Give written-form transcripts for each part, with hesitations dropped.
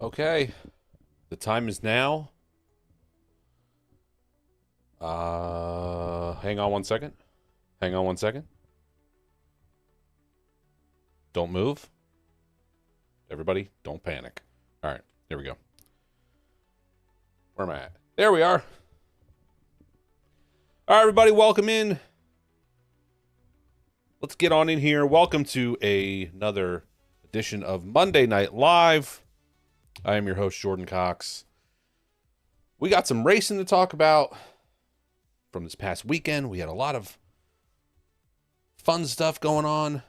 Okay, the time is now. Hang on one second. Hang on one second. Don't move. Everybody, don't panic. All right, there we go. Where am I at? There we are. All right, everybody, welcome in. Let's get on in here. Welcome to another edition of Monday Night Live. I am your host, Jordon Cox. We got some racing to talk about from this past weekend. We had a lot of fun stuff going on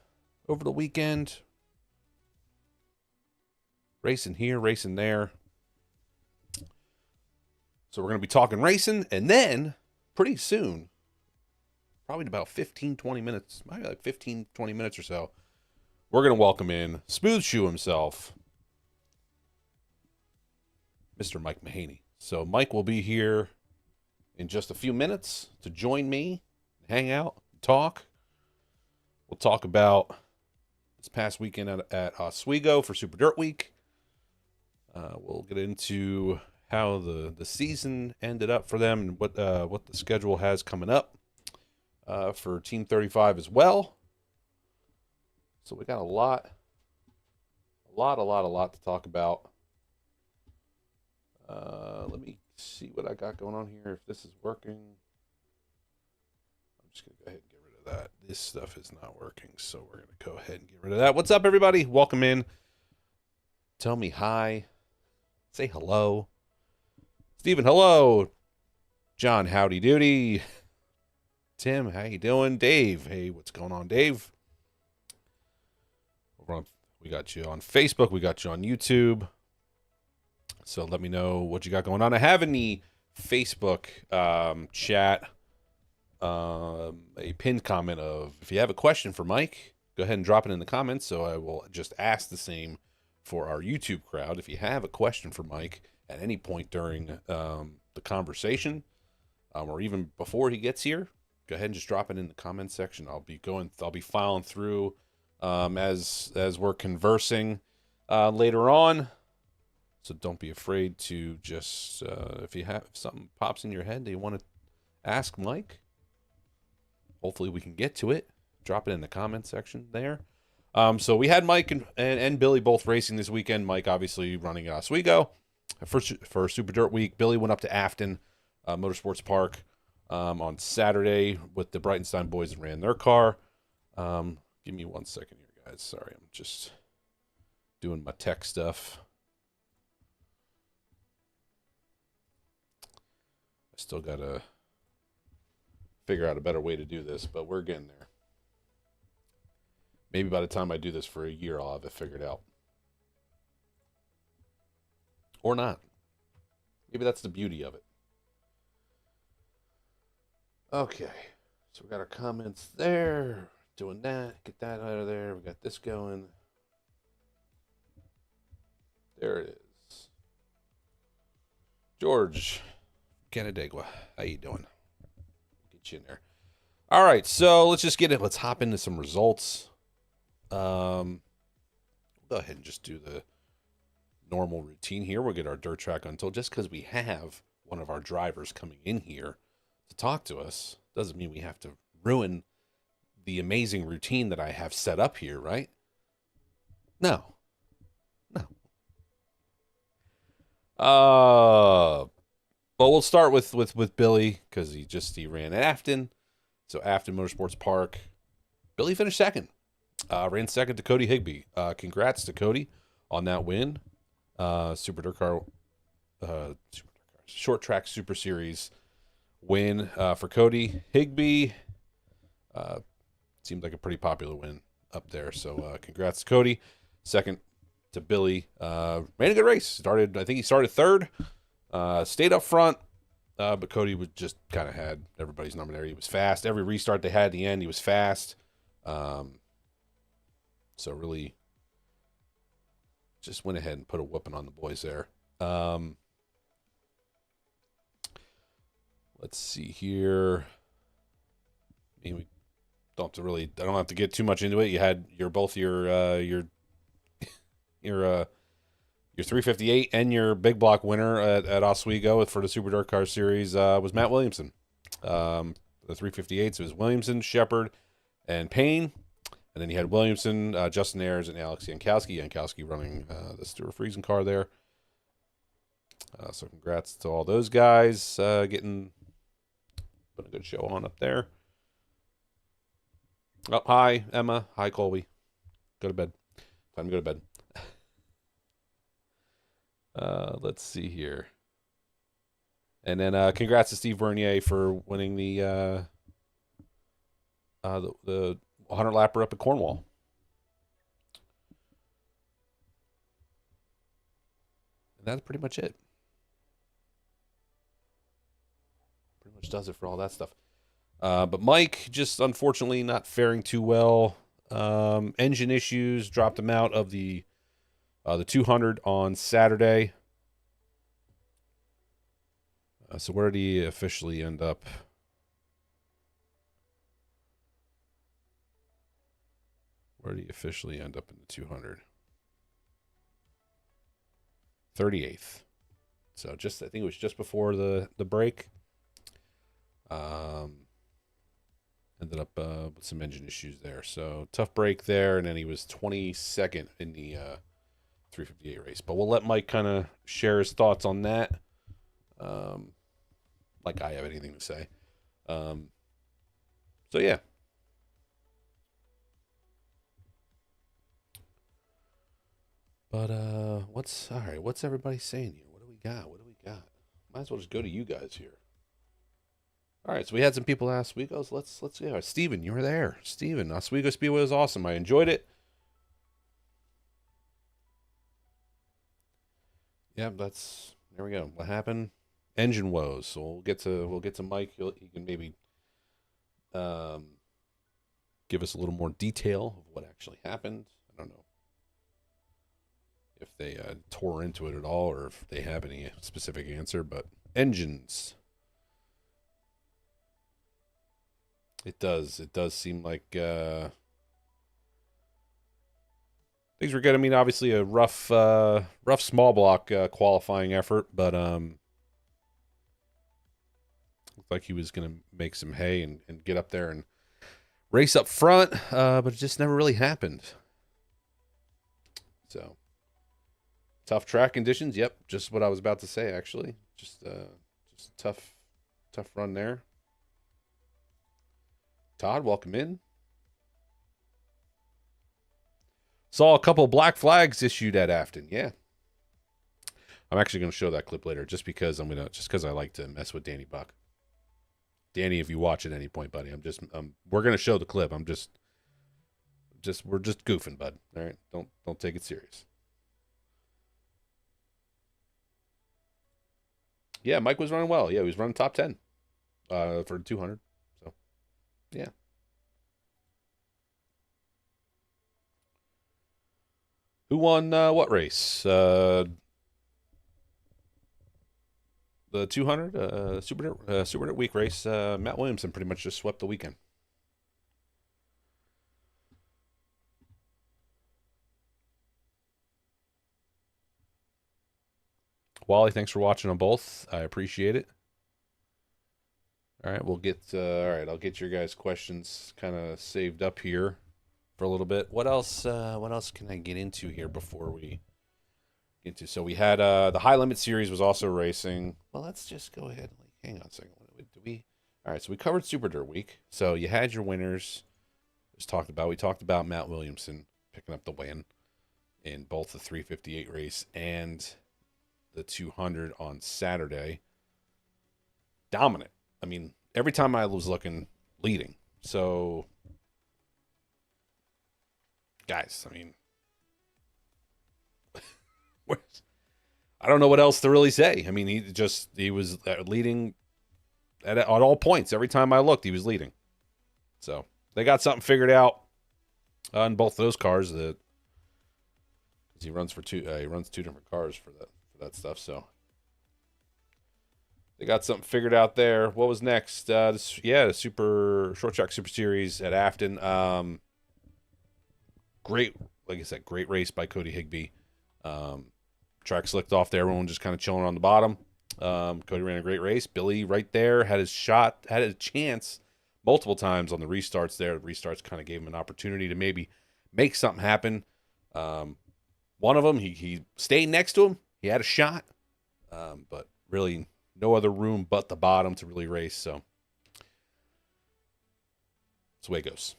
over the weekend. Racing here, racing there. So we're going to be talking racing, and then pretty soon, probably in about 15, 20 minutes, maybe like 15, 20 minutes or so, we're going to welcome in Smooth Shoe himself, Mr. Mike Mahaney. So Mike will be here in just a few minutes to join me, hang out, talk. We'll talk about this past weekend at Oswego for Super Dirt Week. We'll get into how the season ended up for them and what the schedule has coming up for Team 35 as well. So we got a lot to talk about. Let me see what I got going on here. If this is working, I'm just going to go ahead and get rid of that. This stuff is not working, so we're going to go ahead and get rid of that. What's up, everybody? Welcome in. Tell me hi. Say hello. Steven, hello. John, howdy doody. Tim, how you doing? Dave, hey, what's going on, Dave? We got you on Facebook. We got you on YouTube. So let me know what you got going on. I have in the Facebook chat a pinned comment of, if you have a question for Mike, go ahead and drop it in the comments. So I will just ask the same for our YouTube crowd. If you have a question for Mike at any point during the conversation or even before he gets here, go ahead and just drop it in the comments section. I'll be filing through as we're conversing later on. So don't be afraid to just, if something pops in your head that you want to ask Mike, hopefully we can get to it. Drop it in the comment section there. So we had Mike and Billy both racing this weekend. Mike obviously running at Oswego for Super Dirt Week. Billy went up to Afton Motorsports Park on Saturday with the Breitenstein boys and ran their car. Give me 1 second here, guys. Sorry, I'm just doing my tech stuff. I still got to figure out a better way to do this, but we're getting there. Maybe by the time I do this for a year, I'll have it figured out. Or not. Maybe that's the beauty of it. Okay. So we got our comments there. Doing that. Get that out of there. We got this going. There it is. George Canandaigua, how you doing? Get you in there. All right, so let's just get it. Let's hop into some results. We'll go ahead and just do the normal routine here. We'll get our dirt track untold. Just because we have one of our drivers coming in here to talk to us doesn't mean we have to ruin the amazing routine that I have set up here, right? No. But we'll start with Billy because he ran at Afton. So Afton Motorsports Park. Billy finished second. Ran second to Cody Higbee. Congrats to Cody on that win. Super Dirt Car, Short Track Super Series win for Cody Higbee. Seemed like a pretty popular win up there. So congrats to Cody. Second to Billy. Ran a good race. I think he started third. Stayed up front, but Cody was just kind of had everybody's number there. He was fast. Every restart they had at the end, he was fast. So really just went ahead and put a whooping on the boys there. Let's see here. I mean, I don't have to get too much into it. You had your Your 358 and your big block winner at Oswego for the Super Dirt Car Series was Matt Williamson. The 358s was Williamson, Shepard, and Payne. And then you had Williamson, Justin Ayers, and Alex Yankowski. Yankowski running the Stuart Friesen car there. So congrats to all those guys putting a good show on up there. Oh, hi, Emma. Hi, Colby. Go to bed. Time to go to bed. Let's see here. And then congrats to Steve Bernier for winning the 100 lapper up at Cornwall. And that's pretty much it. Pretty much does it for all that stuff. But Mike just unfortunately not faring too well. Engine issues dropped him out of the 200 on Saturday. So where did he officially end up? Where did he officially end up in the 200? 38th. So I think it was just before the break. Ended up with some engine issues there. So tough break there, and then he was 22nd in the 358 race. But we'll let Mike kind of share his thoughts on that. Like I have anything to say. So yeah. But what's everybody saying here? What do we got? Might as well just go to you guys here. All right, so we had some people ask Oswego. Let's go. Steven, you were there. Steven, Oswego Speedway was awesome. I enjoyed it. Yeah, there we go. What happened? Engine woes. So we'll get to Mike. He can maybe give us a little more detail of what actually happened. I don't know if they tore into it at all or if they have any specific answer, but engines. It does seem like things were good. I mean, obviously a rough small block qualifying effort, but looked like he was going to make some hay and get up there and race up front, but it just never really happened. So tough track conditions. Yep, just what I was about to say. Actually, just tough run there. Todd, welcome in. Saw a couple black flags issued at Afton. Yeah. I'm actually going to show that clip later just because I like to mess with Danny Buck. Danny, if you watch at any point, buddy, we're going to show the clip. We're just goofing, bud. All right. Don't take it serious. Yeah, Mike was running well. Yeah, he was running top 10 for 200. Yeah. Who won what race? The 200 Super Dirt Week race. Matt Williamson pretty much just swept the weekend. Wally, thanks for watching on both. I appreciate it. All right, I'll get your guys' questions kind of saved up here for a little bit. What else can I get into here before we get into? So we had the High Limit Series was also racing. Well, let's just go ahead and hang on a second. All right, so we covered Super Dirt Week. So you had your winners. We talked about Matt Williamson picking up the win in both the 358 race and the 200 on Saturday. Dominant. I mean, every time I was looking, leading. So, guys, I mean, I don't know what else to really say. I mean, he was leading at all points. Every time I looked, he was leading. So they got something figured out on both those cars. That he runs two different cars for that stuff. So they got something figured out there. What was next? The Super Short Track Super Series at Afton. Great, like I said, great race by Cody Higbee. Track slicked off there. Everyone just kind of chilling on the bottom. Cody ran a great race. Billy right there had his shot, had his chance multiple times on the restarts there. The restarts kind of gave him an opportunity to maybe make something happen. One of them, he stayed next to him. He had a shot, but really no other room but the bottom to really race. So Oswego's.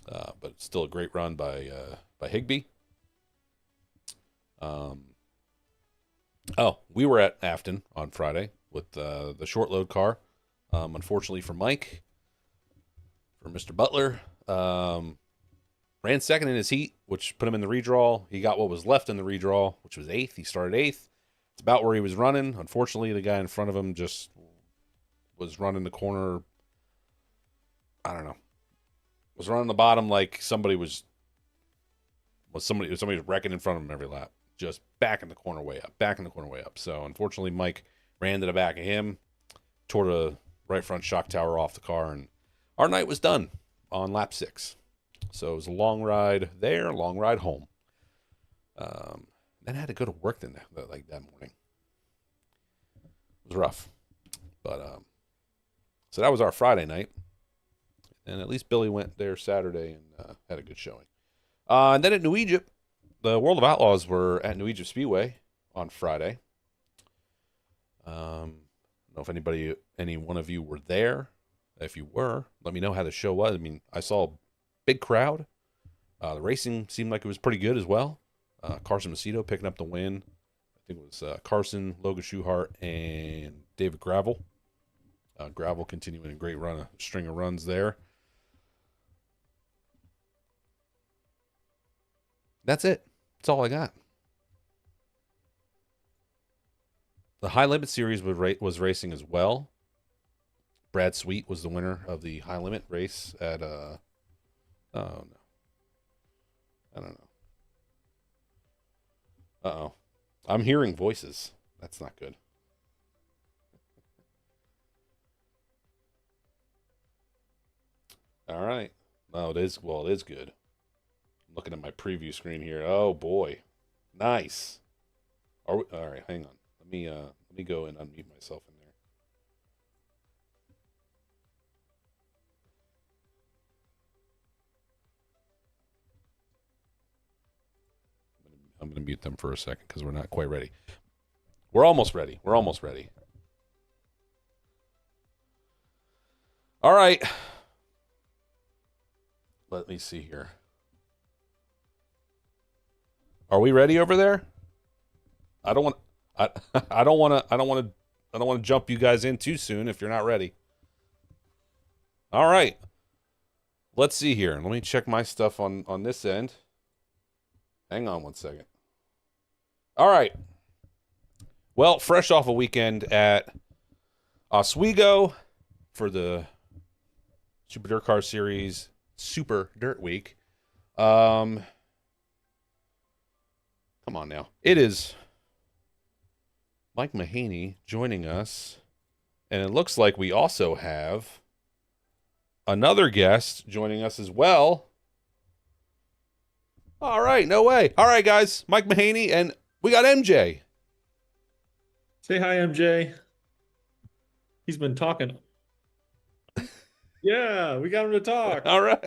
But still a great run by Higbee. We were at Afton on Friday with the short load car. Unfortunately for Mike, for Mr. Butler, ran second in his heat, which put him in the redraw. He got what was left in the redraw, which was 8th. He started 8th. It's about where he was running. Unfortunately, the guy in front of him just was running the corner. I don't know. Was running the bottom like somebody was wrecking in front of him every lap. Just back in the corner way up. So unfortunately, Mike ran to the back of him, tore the right front shock tower off the car, and our night was done on lap 6. So it was a long ride there, long ride home. Then I had to go to work that morning. It was rough, but so that was our Friday night, and at least Billy went there Saturday and had a good showing. And then at New Egypt, the World of Outlaws were at New Egypt Speedway on Friday. I don't know if any one of you were there. If you were, let me know how the show was. I mean, I saw a big crowd. The racing seemed like it was pretty good as well. Carson Macedo picking up the win. I think it was Carson, Logan Schuchart, and David Gravel. Gravel continuing a great run, a string of runs there. That's it. That's all I got. The High Limit Series was racing as well. Brad Sweet was the winner of the High Limit race at oh no. I don't know. Uh-oh. I'm hearing voices. That's not good. All right. Oh, it is. Well, it is good. I'm looking at my preview screen here. Oh boy. Nice. All right, hang on. Let me go and unmute myself in there. I'm going to mute them for a second because we're not quite ready. We're almost ready. All right. Let me see here. Are we ready over there? I don't want to jump you guys in too soon if you're not ready. All right. Let's see here. Let me check my stuff on this end. Hang on one second. All right. Well, fresh off a weekend at Oswego for the Super Dirt Car Series Super Dirt Week. Come on now. It is Mike Mahaney joining us. And it looks like we also have another guest joining us as well. All right, no way. All right, guys. Mike Mahaney, and we got MJ. Say hi, MJ. He's been talking. Yeah, we got him to talk. All right.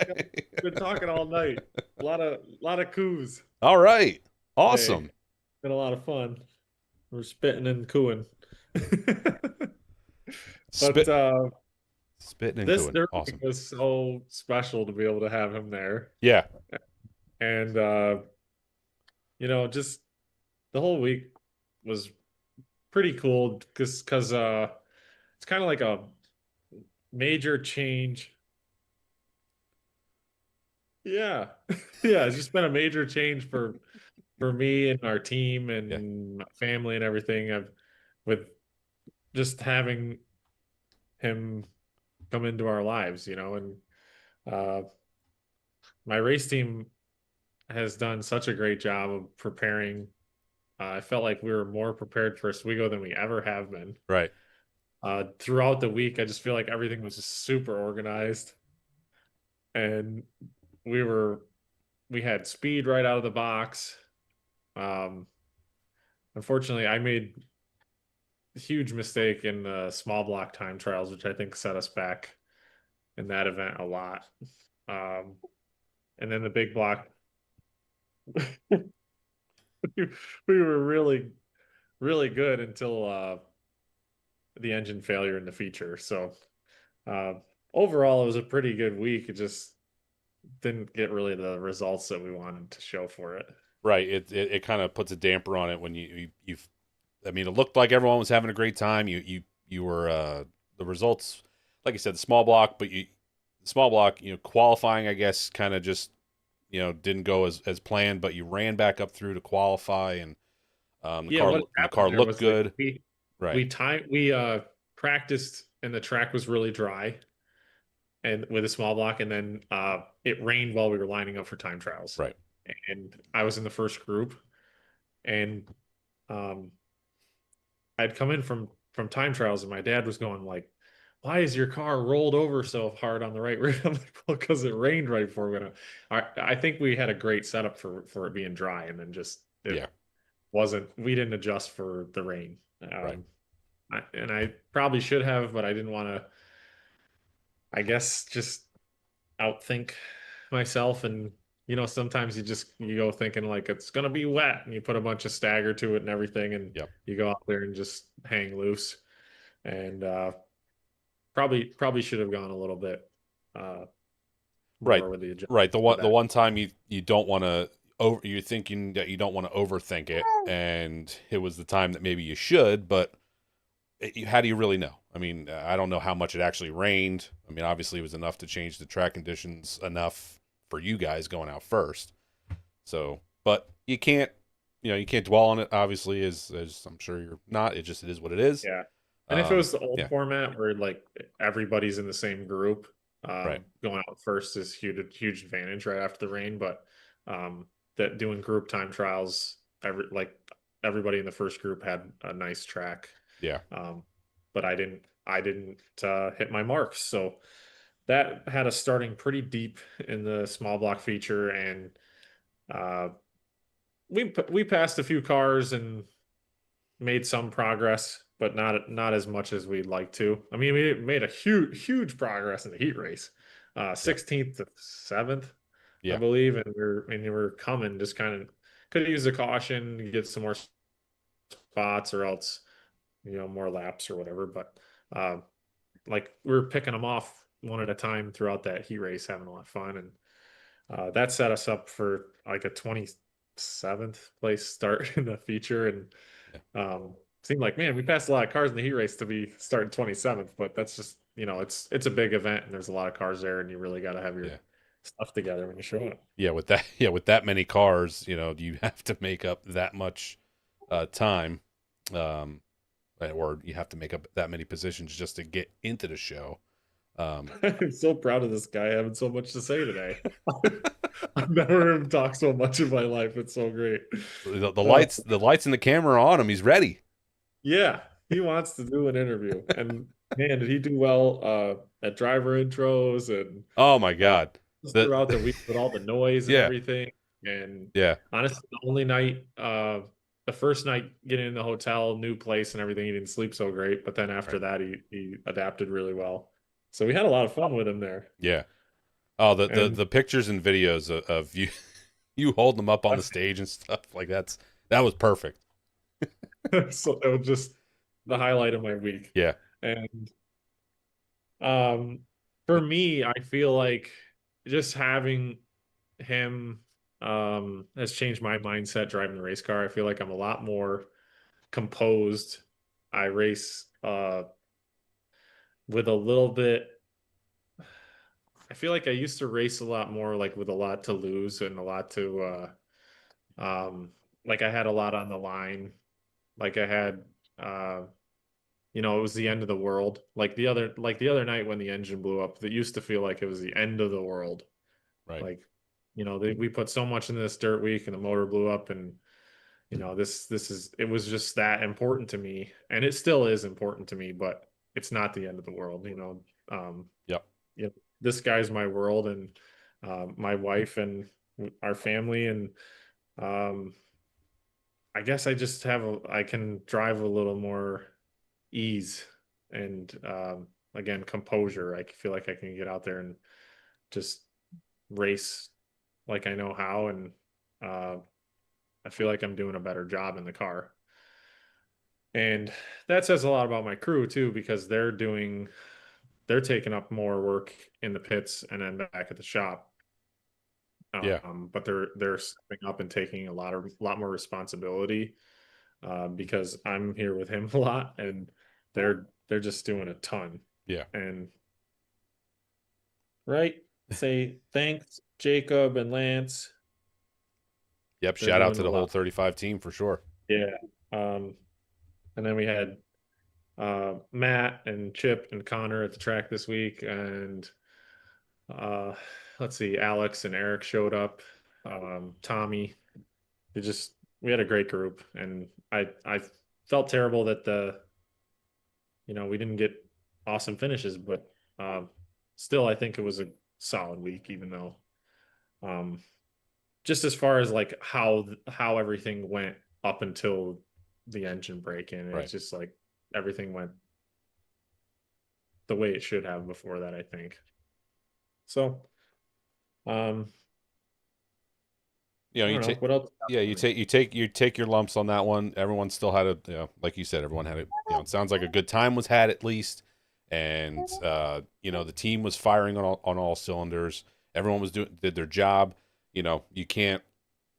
Been talking all night. A lot of coos. All right. Awesome. Hey, been a lot of fun. We're spitting and cooing. Spitting and this cooing. dirt Awesome. was so special to be able to have him there. Yeah. And just the whole week was pretty cool because it's kind of like a major change. Yeah. Yeah, it's just been a major change for me and our team and my family and everything. With just having him come into our lives, and my race team has done such a great job of preparing. I felt like we were more prepared for Oswego than we ever have been. Right. Throughout the week, I just feel like everything was just super organized, and we had speed right out of the box. unfortunately, I made a huge mistake in the small block time trials, which I think set us back in that event a lot. Um, and then the big block, we were really good until the engine failure in the feature. So uh, overall, it was a pretty good week. It just didn't get really the results that we wanted to show for it. Right. It kind of puts a damper on it when you I mean, it looked like everyone was having a great time. You were the results, like I said, the small block, but the small block, qualifying, I guess, kind of just didn't go as planned. But you ran back up through to qualify, and Yeah, what the happened car there looked was like good. we Right. we time we practiced and the track was really dry and with a small block, and then it rained while we were lining up for time trials. Right. And I was in the first group, and um, I'd come in from time trials, and my dad was going like, "Why is your car rolled over so hard on the right rear?" I'm like, "Well, because it rained right before we went." I think we had a great setup for it being dry, and then just Yeah. it wasn't. We didn't adjust for the rain, Right. and I probably should have, but I didn't want to. I guess just outthink myself, and sometimes you go thinking like it's gonna be wet, and you put a bunch of stagger to it and everything, and Yep. you go out there and just hang loose, and probably should have gone a little bit uh Right. more with the adjustment Right. with The that. one time you don't want to over you're thinking that you don't want to overthink it, and it was the time that maybe you should, but how do you really know? I mean, I don't know how much it actually rained. I mean, obviously it was enough to change the track conditions enough for you guys going out first. So, but you can't dwell on it. Obviously, as I'm sure you're not. It is what it is. Yeah. And if it was the Yeah. old format where like everybody's in the same group, Right. going out first is huge advantage right after the rain. But that doing group time trials, everybody in the first group had a nice track. Yeah. Um, but I didn't hit my marks. So that had us starting pretty deep in the small block feature, and uh, we passed a few cars and made some progress, but not as much as we'd like to. I mean, we made a huge progress in the heat race, Yeah. 16th to 7th, I Yeah. believe, and we were coming. Just kind of could have used a caution, get some more spots, or else more laps or whatever. But uh, like we were picking them off one at a time throughout that heat race, having a lot of fun, and that set us up for like a 27th place start in the feature, and Yeah. seemed like, man, we passed a lot of cars in the heat race to be starting 27th, but that's just, it's a big event and there's a lot of cars there, and you really got to have your Yeah. stuff together when you show up. Yeah. With that, yeah, with that many cars, you have to make up that much time, um, or you have to make up that many positions just to get into the show. Um, I'm so proud of this guy having so much to say today. I've never heard him talk so much in my life. It's so great. the Uh, lights and the camera are on him. He's ready. yeah, he wants to do an interview. And man, did he do well at driver intros and Oh my uh, God. just The throughout the week with all the noise and yeah, everything. And yeah, honestly, the only night, the first night getting in the hotel, new place and everything, he didn't sleep so great. But then after right, that, he adapted really well. So we had a lot of fun with him there. yeah. Oh, And the pictures and videos of you you holding them up on the stage and stuff like that was perfect. so it was just the highlight of my week. Yeah, And um, for me, I feel like just having him has changed my mindset driving the race car. I feel like I'm a lot more composed. I race with a little bit. I feel like I used to race a lot more like with a lot to lose and a lot to like I had a lot on the line. Like I had it was the end of the world. Like the other night when the engine blew up, it used to feel like it was the end of the world. right. Like, we put so much in this dirt week and the motor blew up, and it was just that important to me, and it still is important to me, but it's not the end of the world. Um, Yep. you know, this guy's my world, and my wife and our family, and um, I guess I just I can drive a little more ease and again composure. I feel like I can get out there and just race like I know how, and uh, I feel like I'm doing a better job in the car. And that says a lot about my crew too, because they're taking up more work in the pits and then back at the shop. Yeah. But they're stepping up and taking a lot more responsibility because I'm here with him a lot, and they're just doing a ton. Yeah. And right, say thanks, Jacob and Lance. Yep. They're Shout out doing to a the whole lot. 35 team for sure. Yeah. And then we had Matt and Chip and Connor at the track this week, and uh, let's see, Alex and Eric showed up. Tommy. It just we had a great group, and I felt terrible that we didn't get awesome finishes, but um, still I think it was a solid week, even though um, just as far as like how everything went up until the engine break in, Right. it's just like everything went the way it should have before that, I think. So um You know, I you don't know take, what else yeah, for me. you take your lumps on that one. Everyone still had a, like you said, everyone had a, it sounds like a good time was had at least. And, the team was firing on all cylinders. Everyone did their job. You can't,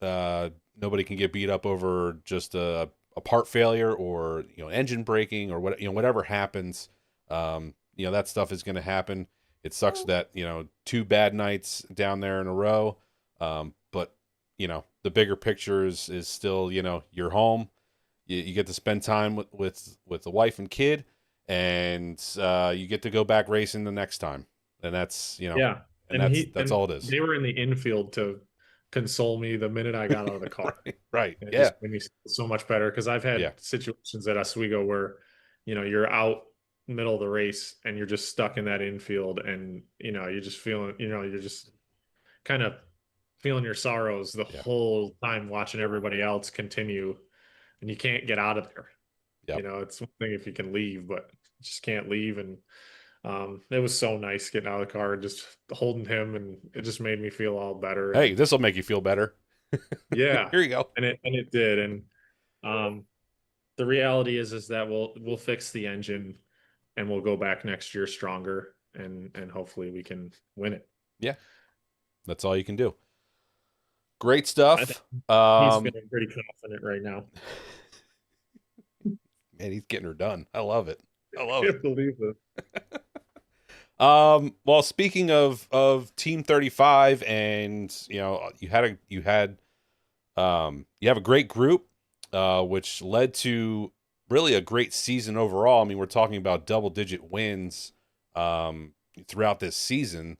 nobody can get beat up over just a part failure or, engine braking or whatever happens. That stuff is going to happen. It sucks that, two bad nights down there in a row. But the bigger picture is still, you're home. You get to spend time with the wife and kid, and you get to go back racing the next time. And that's Yeah. and And he that's and all it is. they were in the infield to console me the minute I got out of the car. Right. And it Yeah. just made me feel so much better because I've had Yeah. situations at Oswego where, you're out middle of the race and you're just stuck in that infield, and you're just feeling, you're just kind of feeling your sorrows the Yeah. whole time watching everybody else continue, and you can't get out of there. Yep. It's one thing if you can leave, but you just can't leave. And it was so nice getting out of the car and just holding him, and it just made me feel all better. Hey, And this will make you feel better. yeah, Here you go. and it did. And um, the reality is that we'll fix the engine, and we'll go back next year stronger, and hopefully we can win it. Yeah. That's all you can do. Great I think stuff. he's feeling pretty confident right now. Man, he's getting her done. I love it. I I love it. can't believe it. Well, speaking of Team 35, and you have a great group, which led to really a great season overall. I mean, we're talking about double-digit wins throughout this season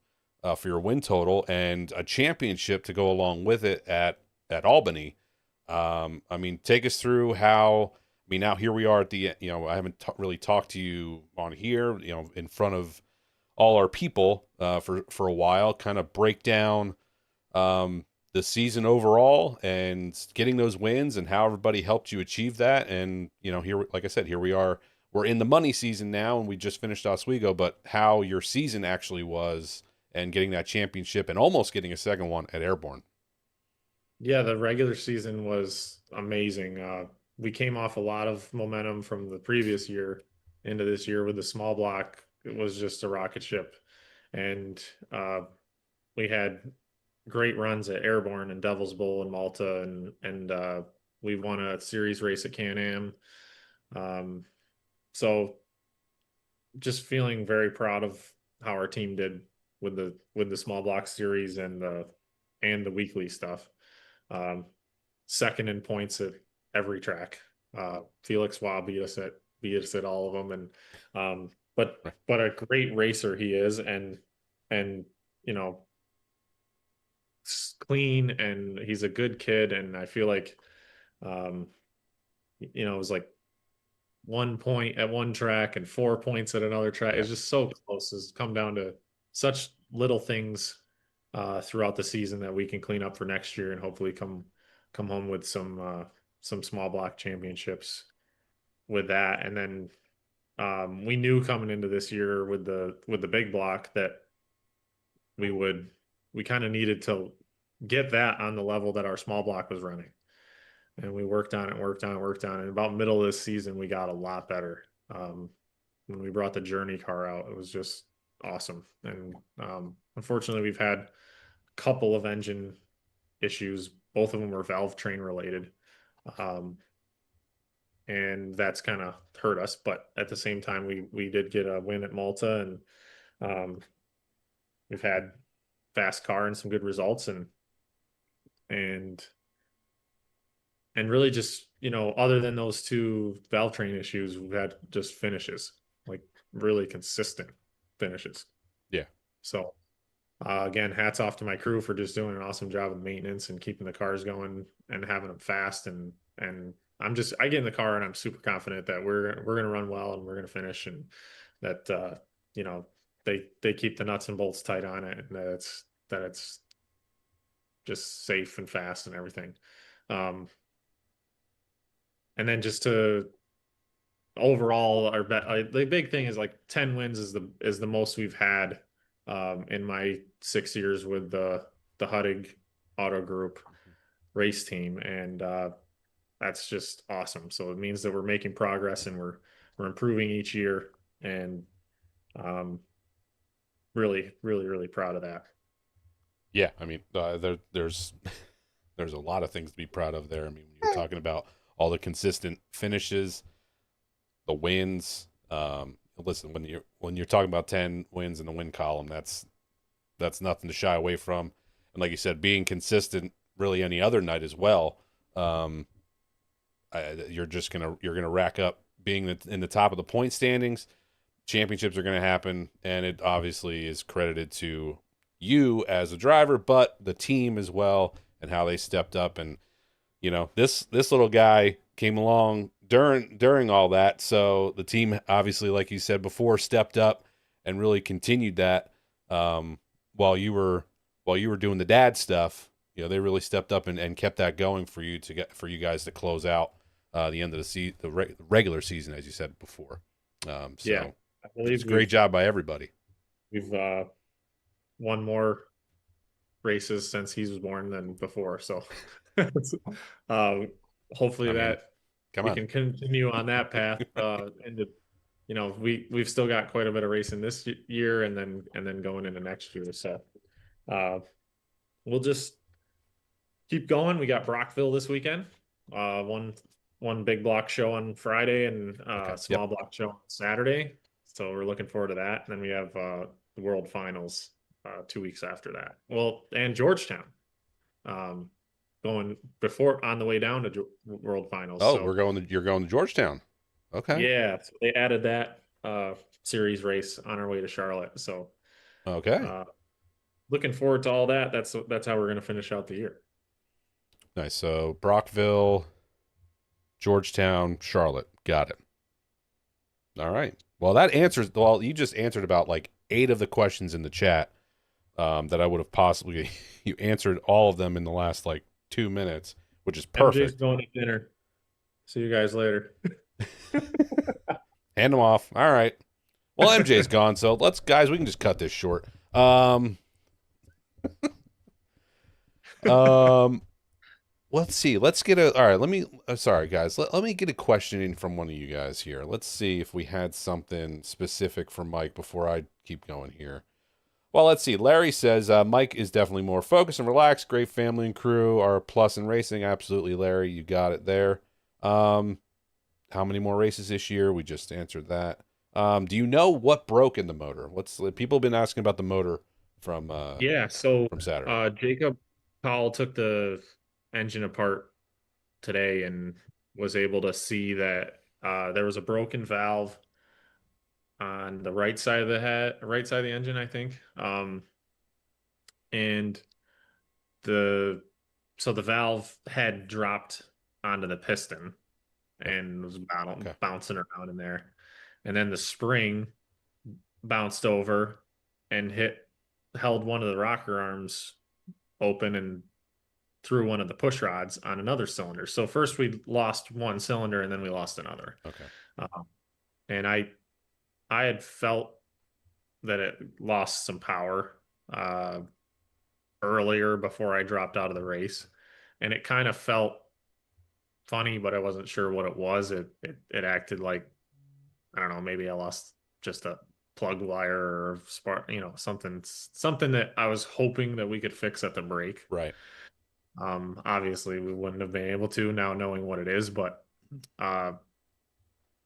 for your win total, and a championship to go along with it at Albany. I mean, take us through how. I mean, now here we are at the. I haven't really talked to you on here. In front of all our people for a while. Kind of break down the season overall and getting those wins and how everybody helped you achieve that. And here, like I said, here we are. We're in the money season now, and we just finished Oswego. But how your season actually was, and getting that championship, and almost getting a second one at Airborne. Yeah, the regular season was amazing. We came off a lot of momentum from the previous year into this year with the small block. It was just a rocket ship. And we had great runs at Airborne and Devil's Bowl and Malta, and we won a series race at Can-Am. So just feeling very proud of how our team did with the small block series and the weekly stuff. Um, Second in points at every track. Felix Waugh beat us at all of them, and but a great racer he is, and you know clean, and he's a good kid, and I feel like um, it was like 1 point at one track and 4 points at another track. Yeah. It's just so close. It's come down to such little things throughout the season that we can clean up for next year and hopefully come home with some small block championships with that. And then we knew coming into this year with the big block that we kind of needed to get that on the level that our small block was running. And we worked on it, worked on it, worked on it. And about middle of this season, we got a lot better. When we brought the Journey car out, it was just awesome. And unfortunately, we've had a couple of engine issues. Both of them were valve train related. Um, and that's kind of hurt us. But at the same time, we did get a win at Malta, and um, we've had fast car and some good results, and really just other than those two valve train issues, we've had just finishes, like really consistent finishes. Yeah. So again, hats off to my crew for just doing an awesome job of maintenance and keeping the cars going and having them fast. And I get in the car and I'm super confident that we're going to run well and we're going to finish, and that you know they keep the nuts and bolts tight on it, and that it's just safe and fast and everything. Um, and then just to overall our bet, the big thing is like 10 wins is the most we've had in my 6 years with the Huttig Auto Group race team, and that's just awesome. So it means that we're making progress and we're improving each year, and um, really, really, really proud of that. Yeah, I mean, there's there's a lot of things to be proud of there. I mean, when you're talking about all the consistent finishes, the wins. Listen, when you're talking about 10 wins in the win column, that's nothing to shy away from. And like you said, being consistent really any other night as well. Um, you're gonna rack up being in the top of the point standings. Championships are gonna happen, and it obviously is credited to you as a driver, but the team as well and how they stepped up. And this little guy came along during all that, so the team obviously, like you said before, stepped up and really continued that while you were doing the dad stuff. They really stepped up and kept that going for you guys to close out the end of the regular season, as you said before. Yeah, So I it was believe a great job by everybody. we've won more races since he was born than before. So um, hopefully I mean, that come we on. can continue on that path. And we've still got quite a bit of racing this year, and then going into next year. So uh, we'll just keep going. We got Brockville this weekend. One big block show on Friday, and Okay. Yep. small block show on Saturday. So we're looking forward to that. And then we have the World Finals 2 weeks after that. Well, and Georgetown going before on the way down to World Finals. Oh, So you're going to Georgetown. Okay. yeah, so they added that series race on our way to Charlotte. So Okay. uh, looking forward to all that. That's how we're going to finish out the year. Nice. So Brockville, Georgetown, Charlotte. Got it. All right. Well, that answers. Well, you just answered about like 8 of the questions in the chat that I would have possibly. You answered all of them in the last like 2 minutes, which is MJ's perfect. going to dinner. See you guys later. Hand them off. All right. Well, MJ's gone, so guys, we can just cut this short. Um, let's see. Let's get a. All right. Let me. Sorry, guys. Let me get a question in from one of you guys here. Let's see if we had something specific for Mike before I keep going here. Well, let's see. Larry says Mike is definitely more focused and relaxed. Great family and crew are a plus in racing. Absolutely, Larry. You got it there. How many more races this year? We just answered that. Do you know what broke in the motor? People have been asking about the motor from Yeah, so Saturday. Jacob Powell took the engine apart today and was able to see that there was a broken valve on the right side of the right side of the engine, I think. And the so the valve head dropped onto the piston Yep. and was Okay. bouncing around in there. And then the spring bounced over and held one of the rocker arms open and through one of the push rods on another cylinder. So first we lost one cylinder and then we lost another. Okay. And I had felt that it lost some power earlier before I dropped out of the race, and it kind of felt funny, but I wasn't sure what it was. It acted like, I don't know, maybe I lost just a plug wire or spark, something that I was hoping that we could fix at the brake. Right. Obviously we wouldn't have been able to now knowing what it is, but uh,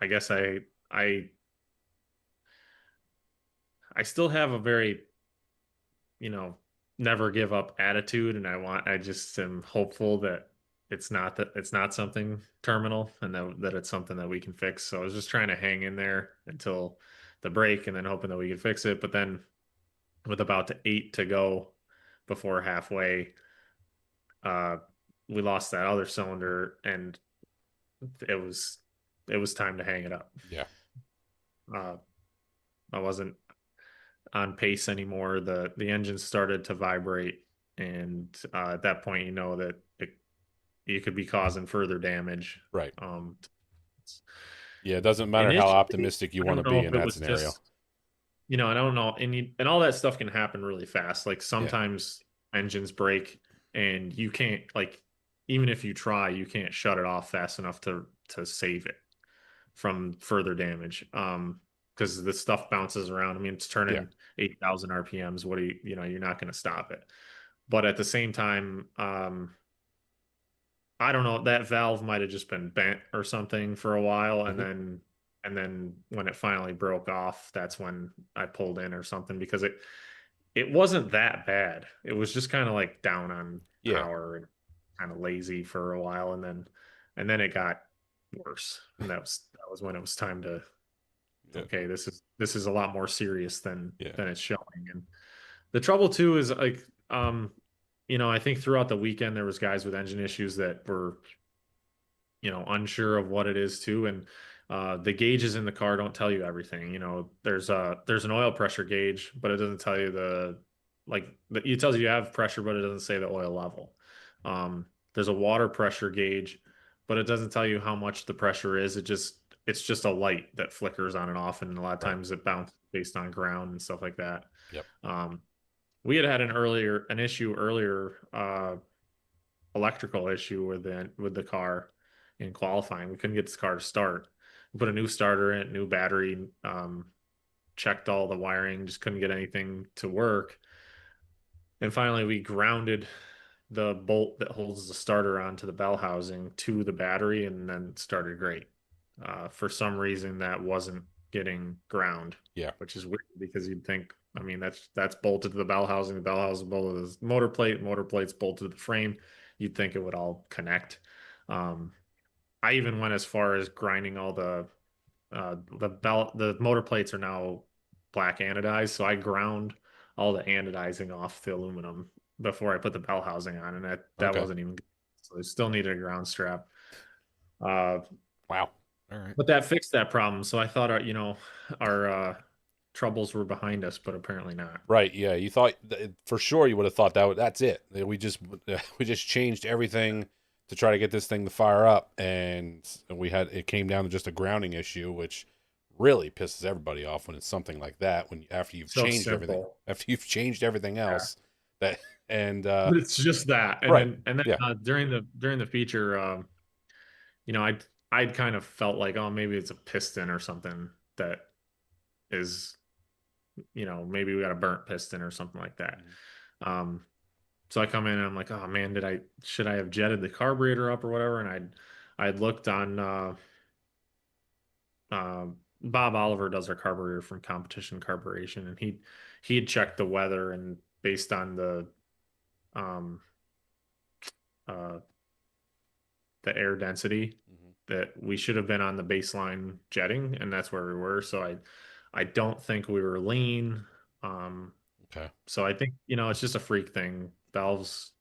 I guess I I still have a very, you know, never give up attitude, and I just am hopeful that it's not something terminal, and that it's something that we can fix. So I was just trying to hang in there until the break and then hoping that we could fix it. But then with about 8 to go before halfway, uh we lost that other cylinder, and it was it was time to hang it up. Yeah. Uh I wasn't on pace anymore. The engine started to vibrate, and at that point, you know that you could be causing further damage. Right. Um, Yeah. It doesn't matter how Initially, optimistic you I want to don't know be if in it that was scenario. just, I don't know, and all that stuff can happen really fast. Like Yeah. sometimes engines break, and you can't, like, even if you try, you can't shut it off fast enough to save it from further damage. Because the stuff bounces around. I mean, it's Yeah. turning 8,000 RPMs. What do you're not going to stop it. But at the same time, I don't know, that valve might have just been bent or something for a while, and Hmm. then when it finally broke off, that's when I pulled in or something, because it wasn't that bad. It was just kind of like down on Yeah. power and kind of lazy for a while, and then it got worse. And that was when it was time to, Yeah. okay, this is a lot more serious Yeah. than it's showing. And the trouble too is, like, I think throughout the weekend there was guys with engine issues that were, unsure of what it is too. And the gauges in the car don't tell you everything. There's an oil pressure gauge, but it doesn't tell you it tells you you have pressure, but it doesn't say the oil level. There's a water pressure gauge, but it doesn't tell you how much the pressure is. It's just a light that flickers on and off, and a lot of Right. times it bounces based on ground and stuff like that. Yep. We had an issue earlier, electrical issue with the car in qualifying. We couldn't get this car to start. We put a new starter in, new battery, checked all the wiring, just couldn't get anything to work. And finally, we grounded the bolt that holds the starter onto the bell housing to the battery, and then it started great. For some reason, that wasn't getting ground, Yeah. which is weird because you'd think, I mean, that's bolted to the bell housing. The bell housing bolted to the motor plate. Motor plate's bolted to the frame. You'd think it would all connect. Um, I even went as far as grinding all the motor plates are now black anodized, so I ground all the anodizing off the aluminum before I put the bell housing on, and that Okay. wasn't even good. So I still needed a ground strap. Uh, Wow. All right. but that fixed that problem. So I thought our troubles were behind us, but apparently not. Right. Yeah. You thought for sure you would have thought that's it. We just we just changed everything to try to get this thing to fire up, and it came down to just a grounding issue, which really pisses everybody off when it's something like that. When So simple. after you've changed everything Yeah. else, that and But it's just that. And right. then Yeah. during the feature, I'd kind of felt like, oh, maybe it's a piston or something that is, maybe we got a burnt piston or something like that. Um, so I come in and I'm like, oh man, should I have jetted the carburetor up or whatever? And I'd looked on, uh, Bob Oliver does our carburetor from Competition Carburation, and he had checked the weather, and based on um uh the air density, Hmm. that we should have been on the baseline jetting, and that's where we were. So I don't think we were lean. Um, Okay. so I think, it's just a freak thing. Valves,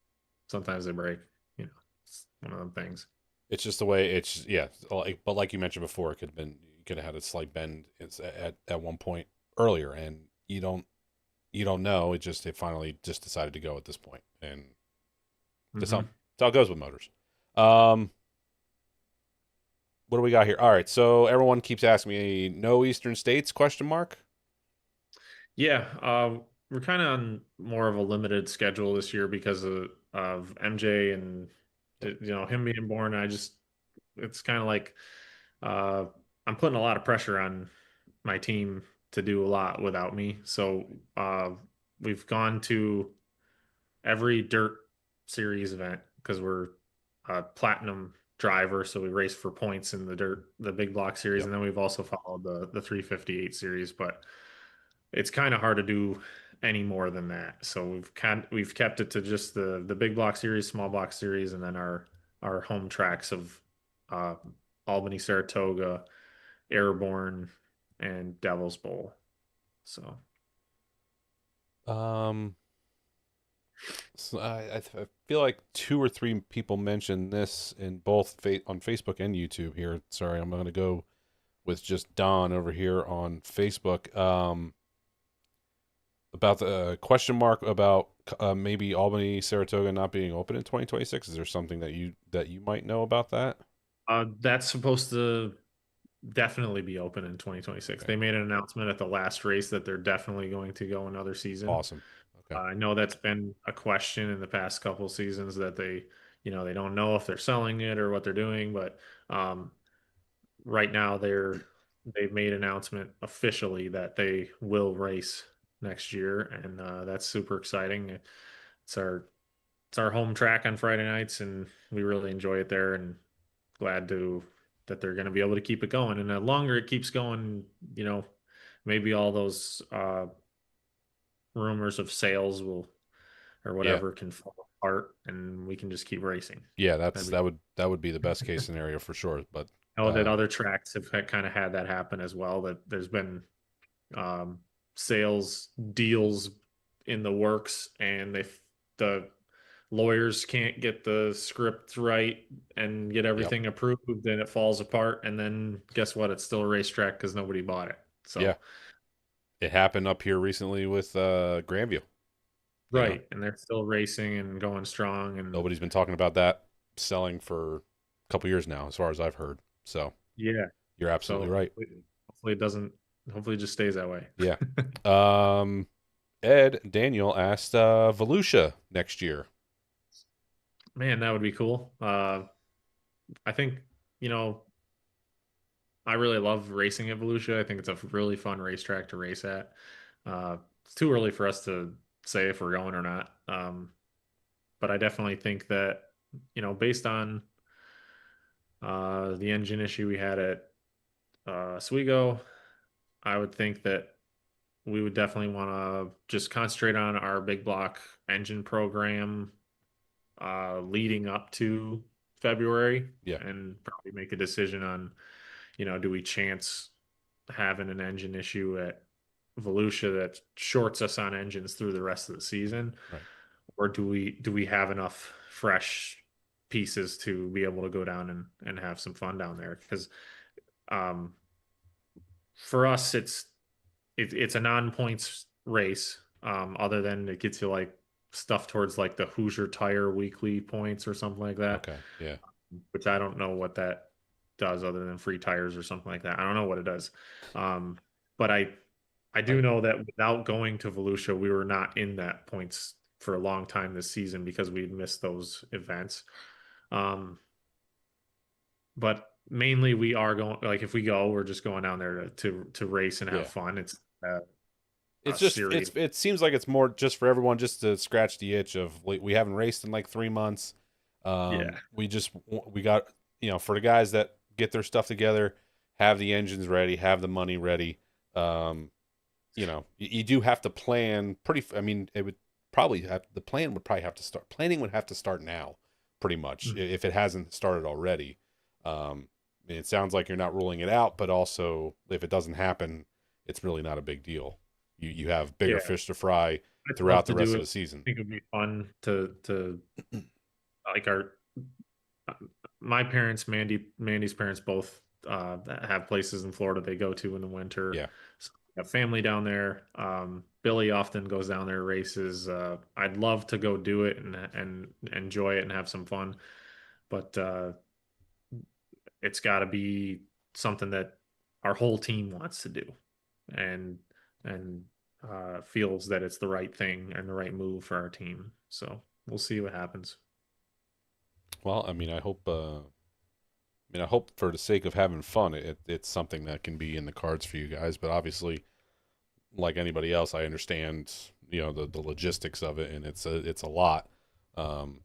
sometimes they break. It's one of them things. It's just the way it's yeah. But like you mentioned before, it could have had a slight bend at one point earlier, and you don't know. It finally just decided to go at this point, and to Hmm. some. It's how it goes with motors. Um, what do we got here? All right, so everyone keeps asking me, no Eastern States? Question mark. Yeah, we're kind of on more of a limited schedule this year because of MJ and Yep. him being born. It's kind of like uh, I'm putting a lot of pressure on my team to do a lot without me. So we've gone to every dirt series event because we're a platinum driver, so we race for points in the big block series, Yep. and then we've also followed the 358 series, but it's kind of hard to do any more than that. So we've kept it to just the big block series, small block series, and then our home tracks of uh, Albany, Saratoga, Airborne, and Devil's Bowl. So Um, so I feel like two or three people mentioned this in both on Facebook and YouTube here. Sorry, I'm going to go with just Don over here on Facebook. About the question mark about maybe Albany, Saratoga not being open in 2026. Is there something that you might know about that? that's supposed to definitely be open in 2026. Okay, They made an announcement at the last race that they're definitely going to go another season. awesome. Okay, I know that's been a question in the past couple seasons that they don't know if they're selling it or what they're doing, but um, right now they've made an announcement officially that they will race next year, and that's super exciting. It's our it's our home track on Friday nights, and we really enjoy it there, and glad to that they're going to be able to keep it going. And the longer it keeps going, you know, maybe all those rumors of sales will or yeah, whatever can fall apart, and we can just keep racing. yeah. That'd be That would be the best case scenario for sure. But I know that uh, other tracks have kind of had that happen as well. That there's been um, sales deals in the works, and the lawyers can't get the script right and get yep, everything approved, and it falls apart. And then guess what? It's still a racetrack because nobody bought it. yeah. So It happened up here recently with Grandview. You know, right, and they're still racing and going strong. And nobody's been talking about that selling for a couple years now, as far as I've heard. So yeah, you're absolutely so right. hopefully it doesn't. Hopefully it just stays that way. Yeah. Um, Ed Daniel asked Volusia next year. Man, that would be cool. I think, you know, I really love racing at Volusia. I think it's a really fun racetrack to race at. It's too early for us to say if we're going or not. But I definitely think that, based on the engine issue we had at Oswego, I would think that we would definitely want to just concentrate on our big block engine program leading up to February Yeah. and probably make a decision on, do we chance having an engine issue at Volusia that shorts us on engines through the rest of the season, Right. or do we have enough fresh pieces to be able to go down and have some fun down there? Because um, for us, it's a non-points race. Other than it gets you like stuff towards like the Hoosier Tire weekly points or something like that, Okay. Yeah. which I don't know what that does other than free tires or something like that. I don't know what it does. Um, but I I, do know that without going to Volusia, we were not in that points for a long time this season because we'd missed those events. Um, but mainly we are going like if we go, we're just going down there to race and have yeah. fun. It's It's a just series. it seems like it's more just for everyone just to scratch the itch of we haven't raced in like 3 months. Yeah. We got for the guys that get their stuff together, have the engines ready, have the money ready. Um, you do have to plan pretty. I mean, it would probably have the plan would probably have to start planning would have to start now, pretty much Mhm. if it hasn't started already. I mean, it sounds like you're not ruling it out, but also if it doesn't happen, it's really not a big deal. You have bigger Yeah. fish to fry I'd love throughout to the rest do of it. the I season. think it would be fun to like our uh, my parents, Mandy's parents both have places in Florida they go to in the winter. Yeah, So we have family down there. Billy often goes down there races. I'd love to go do it and enjoy it and have some fun, but it's got to be something that our whole team wants to do, and and feels that it's the right thing and the right move for our team. So we'll see what happens. Well, I mean, I hope for the sake of having fun, it's something that can be in the cards for you guys. But obviously, like anybody else, I understand, the logistics of it, and it's a lot. Um,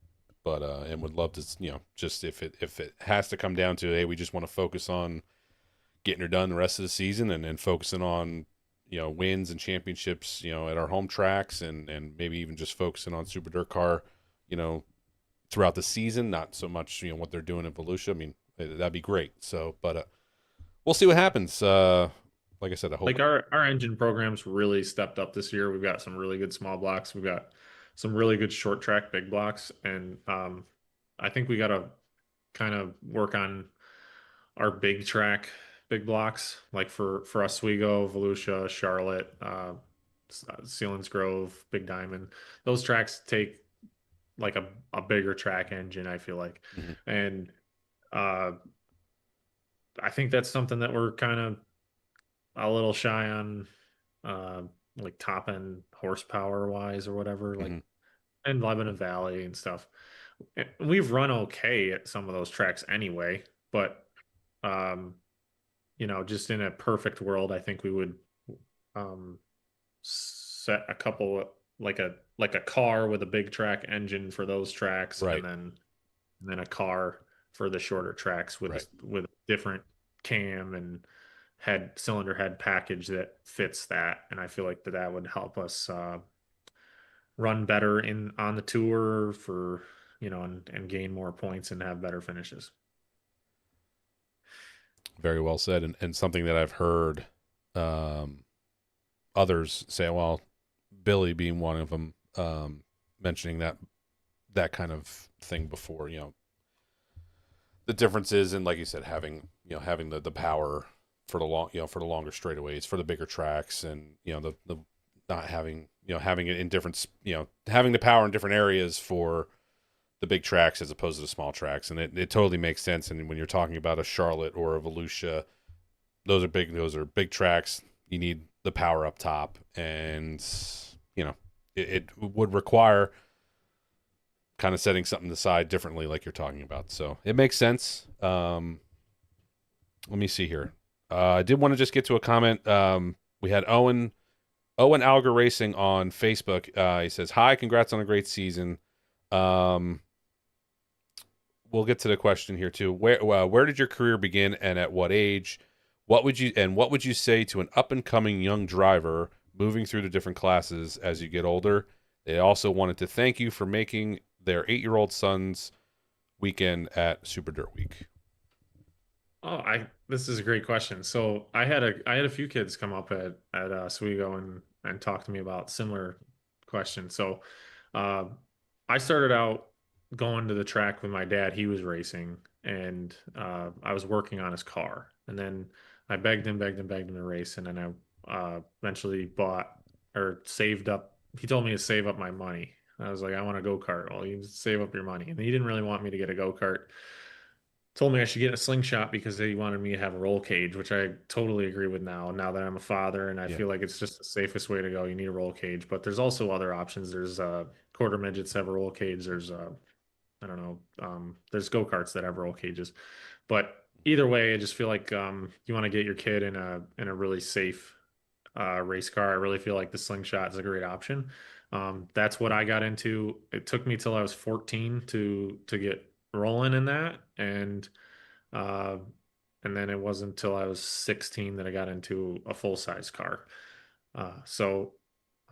but and would love to, just if it has to come down to, hey, we just want to focus on getting her done the rest of the season, and then focusing on, wins and championships, at our home tracks, and maybe even just focusing on Super Dirt Car, you know, throughout the season, not so much, what they're doing in Volusia. I mean, that'd be great. So, but we'll see what happens. Like I said, I hope. Like our engine programs really stepped up this year. We've got some really good small blocks. We've got some really good short track big blocks, and I think we got to kind of work on our big track big blocks, like for Oswego, Volusia, Charlotte, Sealands Grove, Big Diamond. Those tracks take like a bigger track engine, I feel like, Mhm. and uh, I think that's something that we're kind of a little shy on, uh, like top end horsepower wise or whatever, like Mhm. in Lebanon Valley and stuff. We've run okay at some of those tracks anyway, but um, just in a perfect world, I think we would um, set a couple like a car with a big track engine for those tracks, Right. and then a car for the shorter tracks Right. with a different cam and cylinder head package that fits that. And I feel like that would help us run better in on the tour for and gain more points and have better finishes. Very well said, and something that I've heard um, others say. Well, Billy being one of them, mentioning that kind of thing before. The difference is, and like you said, having the power for the for the longer straightaways, for the bigger tracks, and the not having having it in different, having the power in different areas for the big tracks as opposed to the small tracks, and it totally makes sense. And when you're talking about a Charlotte or a Volusia, those are big tracks. You need the power up top, and it would require kind of setting something aside differently, like you're talking about. So it makes sense. Let me see here. I did want to just get to a comment. We had Owen Alger Racing on Facebook. He says, "Hi, congrats on a great season." Um, we'll get to the question here too. Where did your career begin, and at what age? What would you say to an up and coming young driver moving through the different classes as you get older? They also wanted to thank you for making their 8-year-old son's weekend at Super Dirt Week. Oh, I this is a great question. So I had a few kids come up at Oswego and talk to me about similar questions. So uh, I started out going to the track with my dad. He was racing, and I was working on his car. And then I begged him to race, and then I eventually bought or saved up. He told me to save up my money. I was like, I want a go kart. Well, you save up your money, and he didn't really want me to get a go kart. Told me I should get a slingshot because they wanted me to have a roll cage, which I totally agree with now that I'm a father, and I Yeah, feel like it's just the safest way to go. You need a roll cage, but there's also other options. There's quarter midgets have a roll cage. There's I don't know, there's go-karts that have roll cages. But either way, I just feel like you want to get your kid in a really safe race car. I really feel like the slingshot is a great option. That's what I got into. It took me till I was 14 to get rolling in that, uh, and then it wasn't until I was 16 that I got into a full size car. So,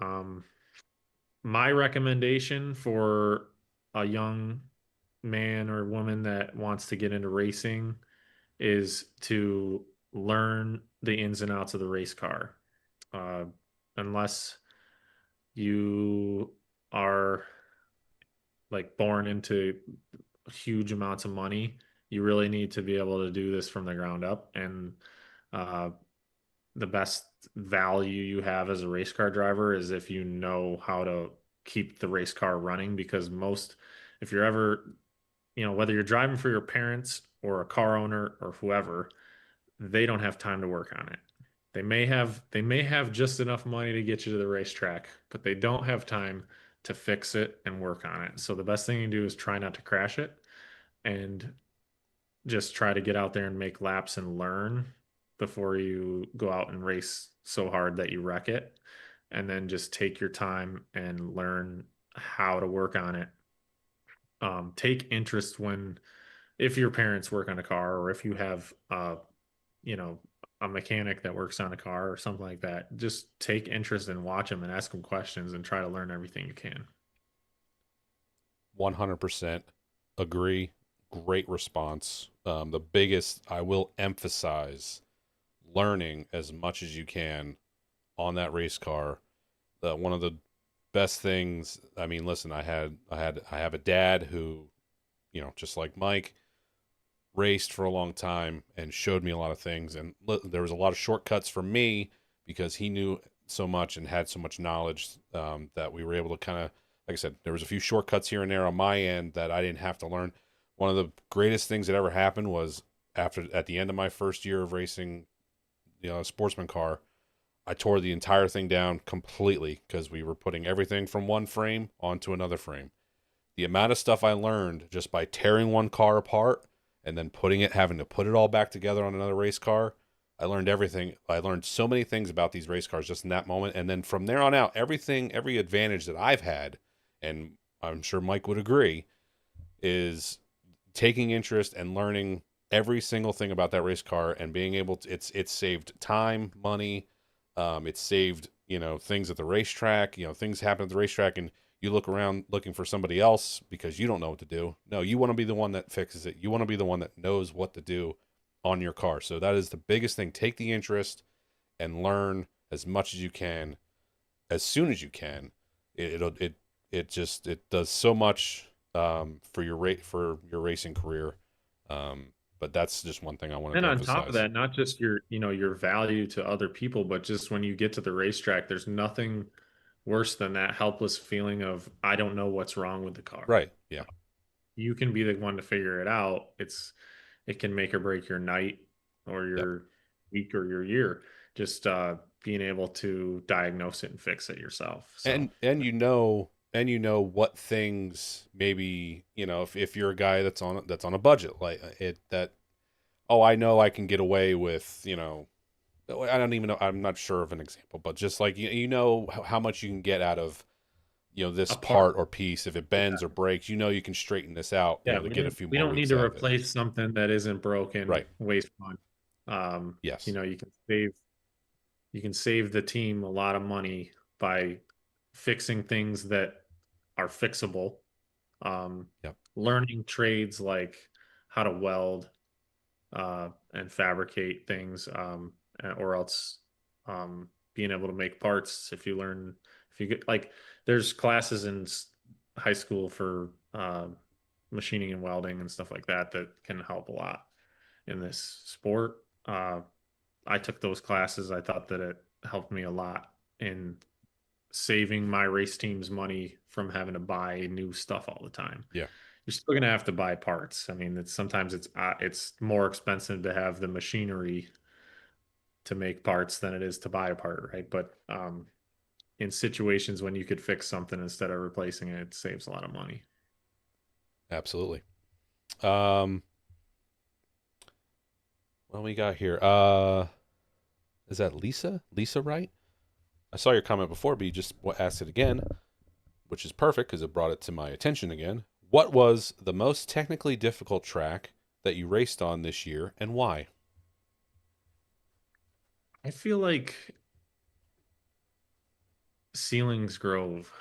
um, my recommendation for a young man or woman that wants to get into racing is to learn the ins and outs of the race car. Uh, unless you are like born into huge amounts of money, you really need to be able to do this from the ground up. And uh, the best value you have as a race car driver is if you know how to keep the race car running, because if you're ever, whether you're driving for your parents or a car owner or whoever, they don't have time to work on it. They may have just enough money to get you to the racetrack, but they don't have time to fix it and work on it. So the best thing you can do is try not to crash it and just try to get out there and make laps and learn before you go out and race so hard that you wreck it. And then just take your time and learn how to work on it. Take interest if your parents work on a car, or if you have, you know, a mechanic that works on a car or something like that. Just take interest and watch them and ask them questions and try to learn everything you can. 100% agree. Great response. The biggest, I will emphasize learning as much as you can on that race car. One of the best things, I mean, listen, I have a dad who, just like Mike, raced for a long time and showed me a lot of things. And there was a lot of shortcuts for me because he knew so much and had so much knowledge, that we were able to kind of, like I said, there was a few shortcuts here and there on my end that I didn't have to learn. One of the greatest things that ever happened was at the end of my first year of racing, a sportsman car, I tore the entire thing down completely because we were putting everything from one frame onto another frame. The amount of stuff I learned just by tearing one car apart and then having to put it all back together on another race car, I learned everything. I learned so many things about these race cars just in that moment. And then from there on out, every advantage that I've had, and I'm sure Mike would agree, is taking interest and learning every single thing about that race car and being able to, it's saved time, money, it's saved, things at the racetrack, things happen at the racetrack and you look around looking for somebody else because you don't know what to do. No, you want to be the one that fixes it. You want to be the one that knows what to do on your car. So that is the biggest thing. Take the interest and learn as much as you can, as soon as you can. It does so much, for your racing career. But that's just one thing I wanted And to on top of emphasize. that, not just your value to other people, but just when you get to the racetrack, there's nothing worse than that helpless feeling of, I don't know what's wrong with the car. Right. Yeah. You can be the one to figure it out. It can make or break your night or Yep. your week or your year. Just being able to diagnose it and fix it yourself. So And what things, maybe, if you're a guy that's on a budget, like oh, I know I can get away with, I don't even know, I'm not sure of an example, but just like how much you can get out of, this apart, part or piece. If it bends or breaks, you can straighten this out, yeah, to get a few we more don't need weeks to out of it. replace something that isn't broken. Right. Waste money. Yes. You can save the team a lot of money by fixing things that are fixable. Yep. Learning trades like how to weld, and fabricate things, or else, being able to make parts. If you get like, there's classes in high school for machining and welding and stuff like that that can help a lot in this sport. I took those classes. I thought that it helped me a lot in saving my race team's money from having to buy new stuff all the time. Yeah. You're still going to have to buy parts. I mean, sometimes it's more expensive to have the machinery to make parts than it is to buy a part, right? But in situations when you could fix something instead of replacing it, it saves a lot of money. Absolutely. What we got here? Is that Lisa? Lisa, right? I saw your comment before, but you just asked it again, which is perfect because it brought it to my attention again. What was the most technically difficult track that you raced on this year and why? I feel like Ceilings Grove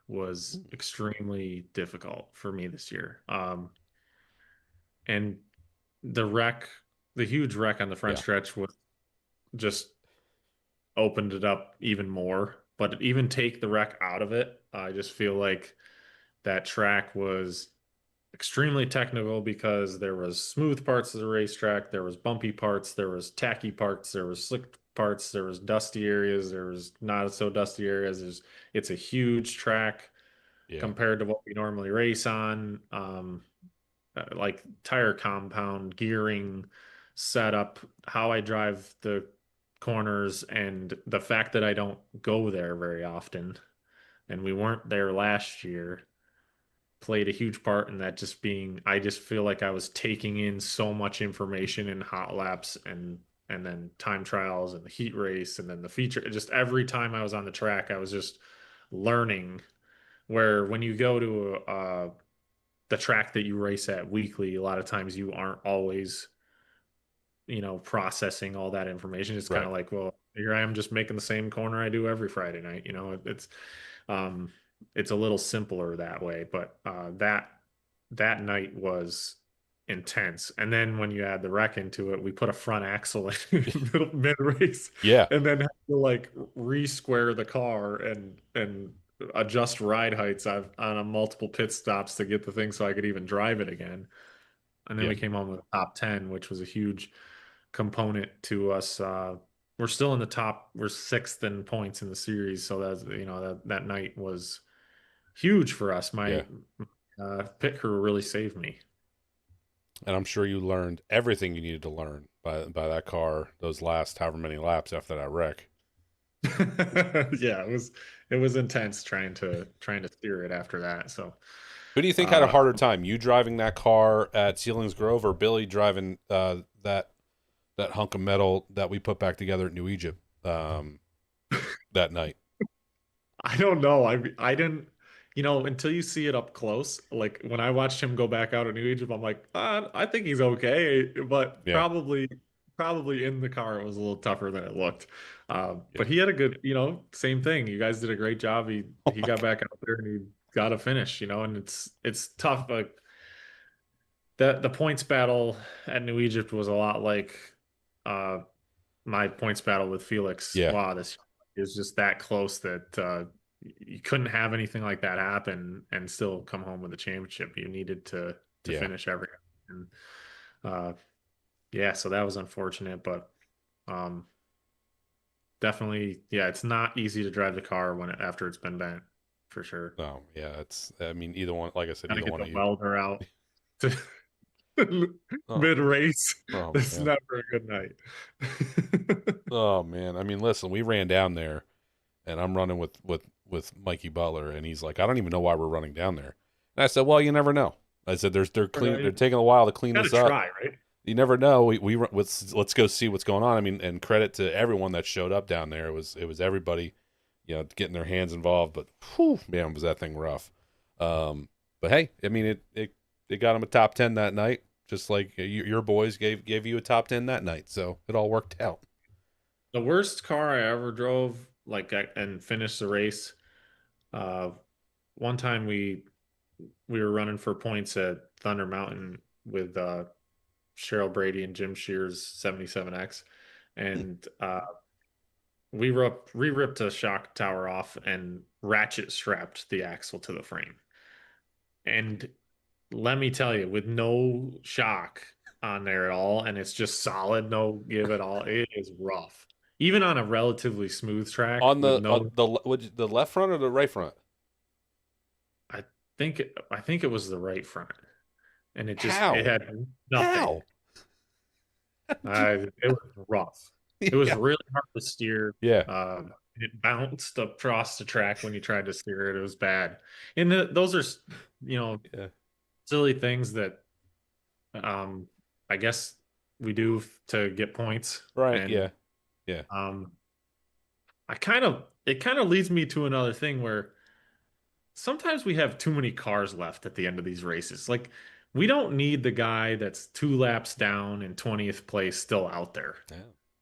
was extremely difficult for me this year. And the wreck, the huge wreck on the front Yeah. stretch was just opened it up even more. But even take the wreck out of it, I just feel like that track was extremely technical because there was smooth parts of the racetrack, there was bumpy parts, there was tacky parts, there was slick parts. There was dusty areas. There was not so dusty areas. It's a huge track Yeah. compared to what we normally race on. Like tire compound, gearing, setup, how I drive the corners, and the fact that I don't go there very often, and we weren't there last year, played a huge part in that. Just being, I just feel like I was taking in so much information in hot laps and then time trials and the heat race and then the feature. Just every time I was on the track, I was just learning. Where when you go to the track that you race at weekly, a lot of times you aren't always, processing all that information. It's kind Right. of like, well, here I am just making the same corner I do every Friday night. Um, it's a little simpler that way, but that night was intense. And then when you add the wreck into it, we put a front axle in mid race, Yeah. and then have to like re-square the car and adjust ride heights on a multiple pit stops to get the thing so I could even drive it again. And then Yeah. we came home with a top 10, which was a huge component to us. We're still in the top. We're sixth in points in the series, so that's that night was huge for us. Yeah. My pit crew really saved me. And I'm sure you learned everything you needed to learn by that car those last however many laps after that wreck. Yeah, it was intense trying to steer it after that. So Who do you think had a uh, harder time? You driving that car at Sealings Grove or Billy driving that hunk of metal that we put back together at New Egypt that night? I don't know. I didn't, until you see it up close. Like when I watched him go back out at New Egypt, I'm like, I think he's okay, but Yeah. probably in the car it was a little tougher than it looked. But Yeah. he had a good, same thing. You guys did a great job. He Oh he my got God. back out there and he got a finish, and it's tough. Like the points battle at New Egypt was a lot like uh my points battle with Felix. Yeah. Wow, this is just that close that you couldn't have anything like that happen and still come home with a championship. You needed to Yeah. finish every, and uh, yeah, so that was unfortunate, but um, definitely, yeah, it's not easy to drive the car after it's been bent, for sure. Oh, yeah. It's, I mean, either one, like I said, Got to either get one the of you. welder out to Oh, mid race. oh That's man. never a good night. Oh man. I mean, listen, we ran down there and I'm running with Mikey Butler and he's like, I don't even know why we're running down there. And I said, well, you never know. I said, they're You taking a while to clean got to this up. try, right? You never know. Let's go see what's going on. I mean, and credit to everyone that showed up down there. It was everybody, getting their hands involved. But whew, man, was that thing rough. But hey, I mean, it got him a top 10 that night, just like your boys gave you a top 10 that night. So it all worked out. The worst car I ever drove, and finished the race. Uh, One time we were running for points at Thunder Mountain with Cheryl Brady and Jim Shears 77X, and we ripped a shock tower off and ratchet strapped the axle to the frame. And let me tell you, with no shock on there at all, and it's just solid, no give at all, it is rough. Even on a relatively smooth track On with the no, the left front or the right front? I I think it was the right front, and it How? had nothing. How? It was rough. It was Yeah. really hard to steer. Yeah. It bounced across the track when you tried to steer it. It was bad. And those are, you know, Yeah. silly things that um, I guess we do to get points. Right. And Yeah. Yeah. um, it kind of leads me to another thing where sometimes we have too many cars left at the end of these races. Like we don't need the guy that's 2 laps down in 20th place still out there. Yeah.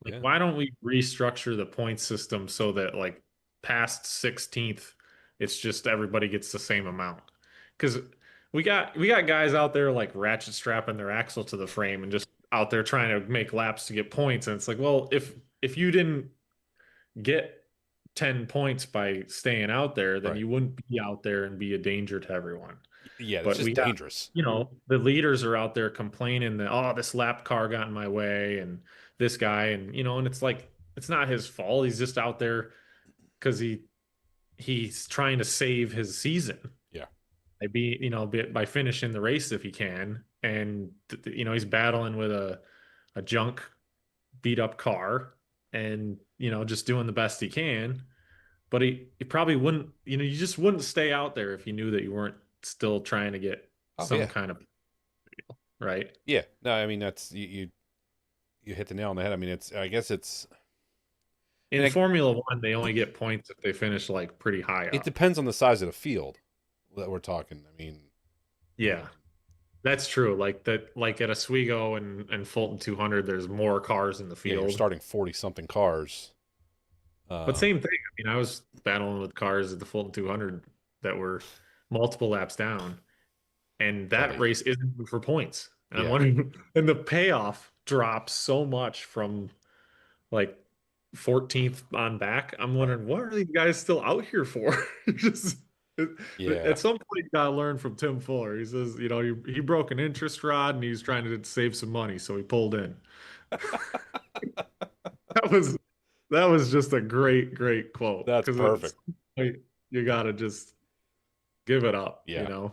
Like, Yeah. why don't we restructure the point system so that like past 16th, it's just everybody gets the same amount? Because we got guys out there like ratchet strapping their axle to the frame and just out there trying to make laps to get points. And it's like, well, if you didn't get 10 points by staying out there, then Right. you wouldn't be out there and be a danger to everyone. Yeah. It's But just we got, dangerous. the leaders are out there complaining that, oh, this lap car got in my way and this guy, and and it's like it's not his fault. He's just out there because he's trying to save his season Yeah. by finishing the race if he can, and he's battling with a junk beat up car, and just doing the best he can. But he probably wouldn't, you just wouldn't stay out there if you knew that you weren't still trying to get Oh some yeah. kind of right. Yeah. No, I mean that's you hit the nail on the head. I mean it's I guess it's In and Formula One, they only get points if they finish like pretty high it up. depends on the size of the field that we're talking. I mean, Yeah, that's true. Like that, like at Oswego and Fulton 200, there's more cars in the yeah, you're field. starting 40 something cars. But same thing. I mean, I was battling with cars at the Fulton 200 that were multiple laps down, and Oh that yeah. race isn't for points. And I'm Yeah. wondering, and the payoff drops so much from like 14th on back. I'm Right. wondering what are these guys still out here for? Just Yeah. at some point, you gotta learn from Tim Fuller. He says, he broke an interest rod and he's trying to save some money, so he pulled in. That was that was just a great, great quote That's because perfect. it's like, you gotta just give it up, Yeah.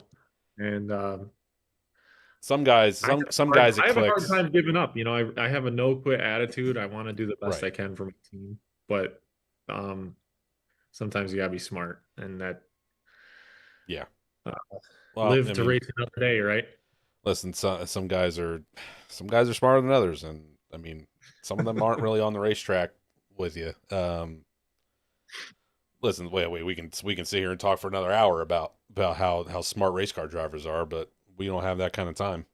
And Some guys, some guys it I have a hard clicks. time giving up. I have a no quit attitude. I want to do the best Right. I can for my team, but um, sometimes you gotta be smart and that Yeah. uh, Well, live I to mean, race another day, right? listen, some guys are smarter than others, and I mean, some of them aren't really on the racetrack with you. Listen, wait, we can sit here and talk for another hour about how smart race car drivers are, but we don't have that kind of time.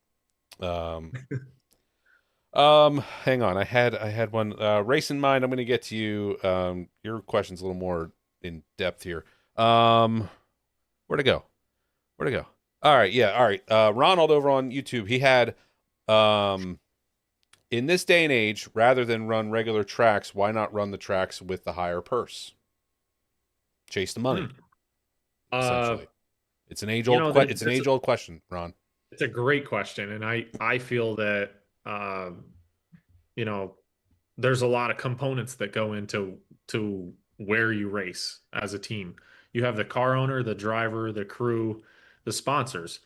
Um, hang on, I had one race in mind. I'm going to get to you. Your question's a little more in depth here. Where'd it go? Where'd it go? All right, yeah, all right. Ronald over on YouTube, he had um in this day and age, rather than run regular tracks, why not run the tracks with the higher purse? Chase the Hmm. money, Uh, essentially. It's an that's age old question, Ron. it's a great question, and I feel that um, you know, there's a lot of components that go into where you race as a team. You have the car owner, the driver, the crew, the sponsors.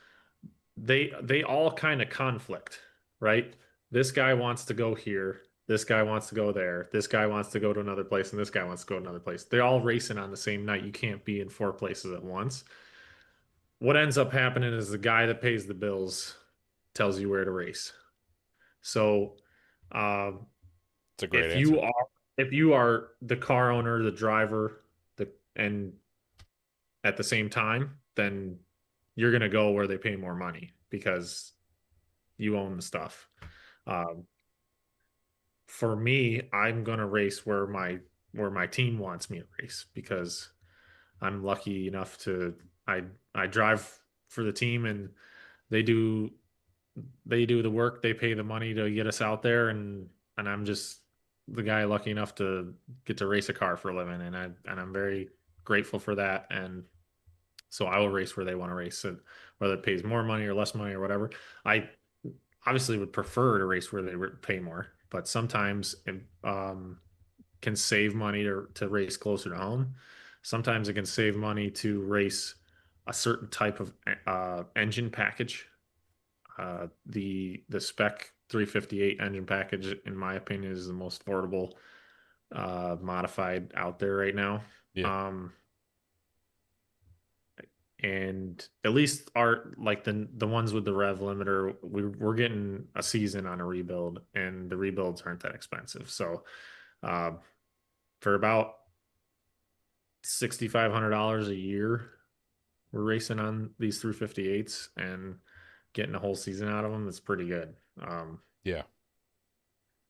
They all kind of conflict, right? This guy wants to go here, this guy wants to go there, this guy wants to go to another place, and this guy wants to go to another place. They're all racing on the same night. You can't be in four places at once. What ends up happening is the guy that pays the bills tells you where to race. So, um, It's a great if answer. you are the car owner, the driver, and at the same time, then you're gonna go where they pay more money because you own the stuff. Um, for me, I'm gonna race where my team wants me to race because I'm lucky enough to I I drive for the team and they do they do the work, they pay the money to get us out there, and I'm just the guy lucky enough to get to race a car for a living, and I'm very grateful for that, and so I will race where they want to race, and whether it pays more money or less money or whatever. I obviously would prefer to race where they pay more, but sometimes it can save money to race closer to home. Sometimes it can save money to race a certain type of engine package. The spec 358 engine package, in my opinion, is the most affordable modified out there right now. Yeah. Um, and at least our like the ones with the rev limiter, we're getting a season on a rebuild, and the rebuilds aren't that expensive. So uh, for about $6,500 a year, we're racing on these 358s and getting a whole season out of them. It's pretty good. Yeah.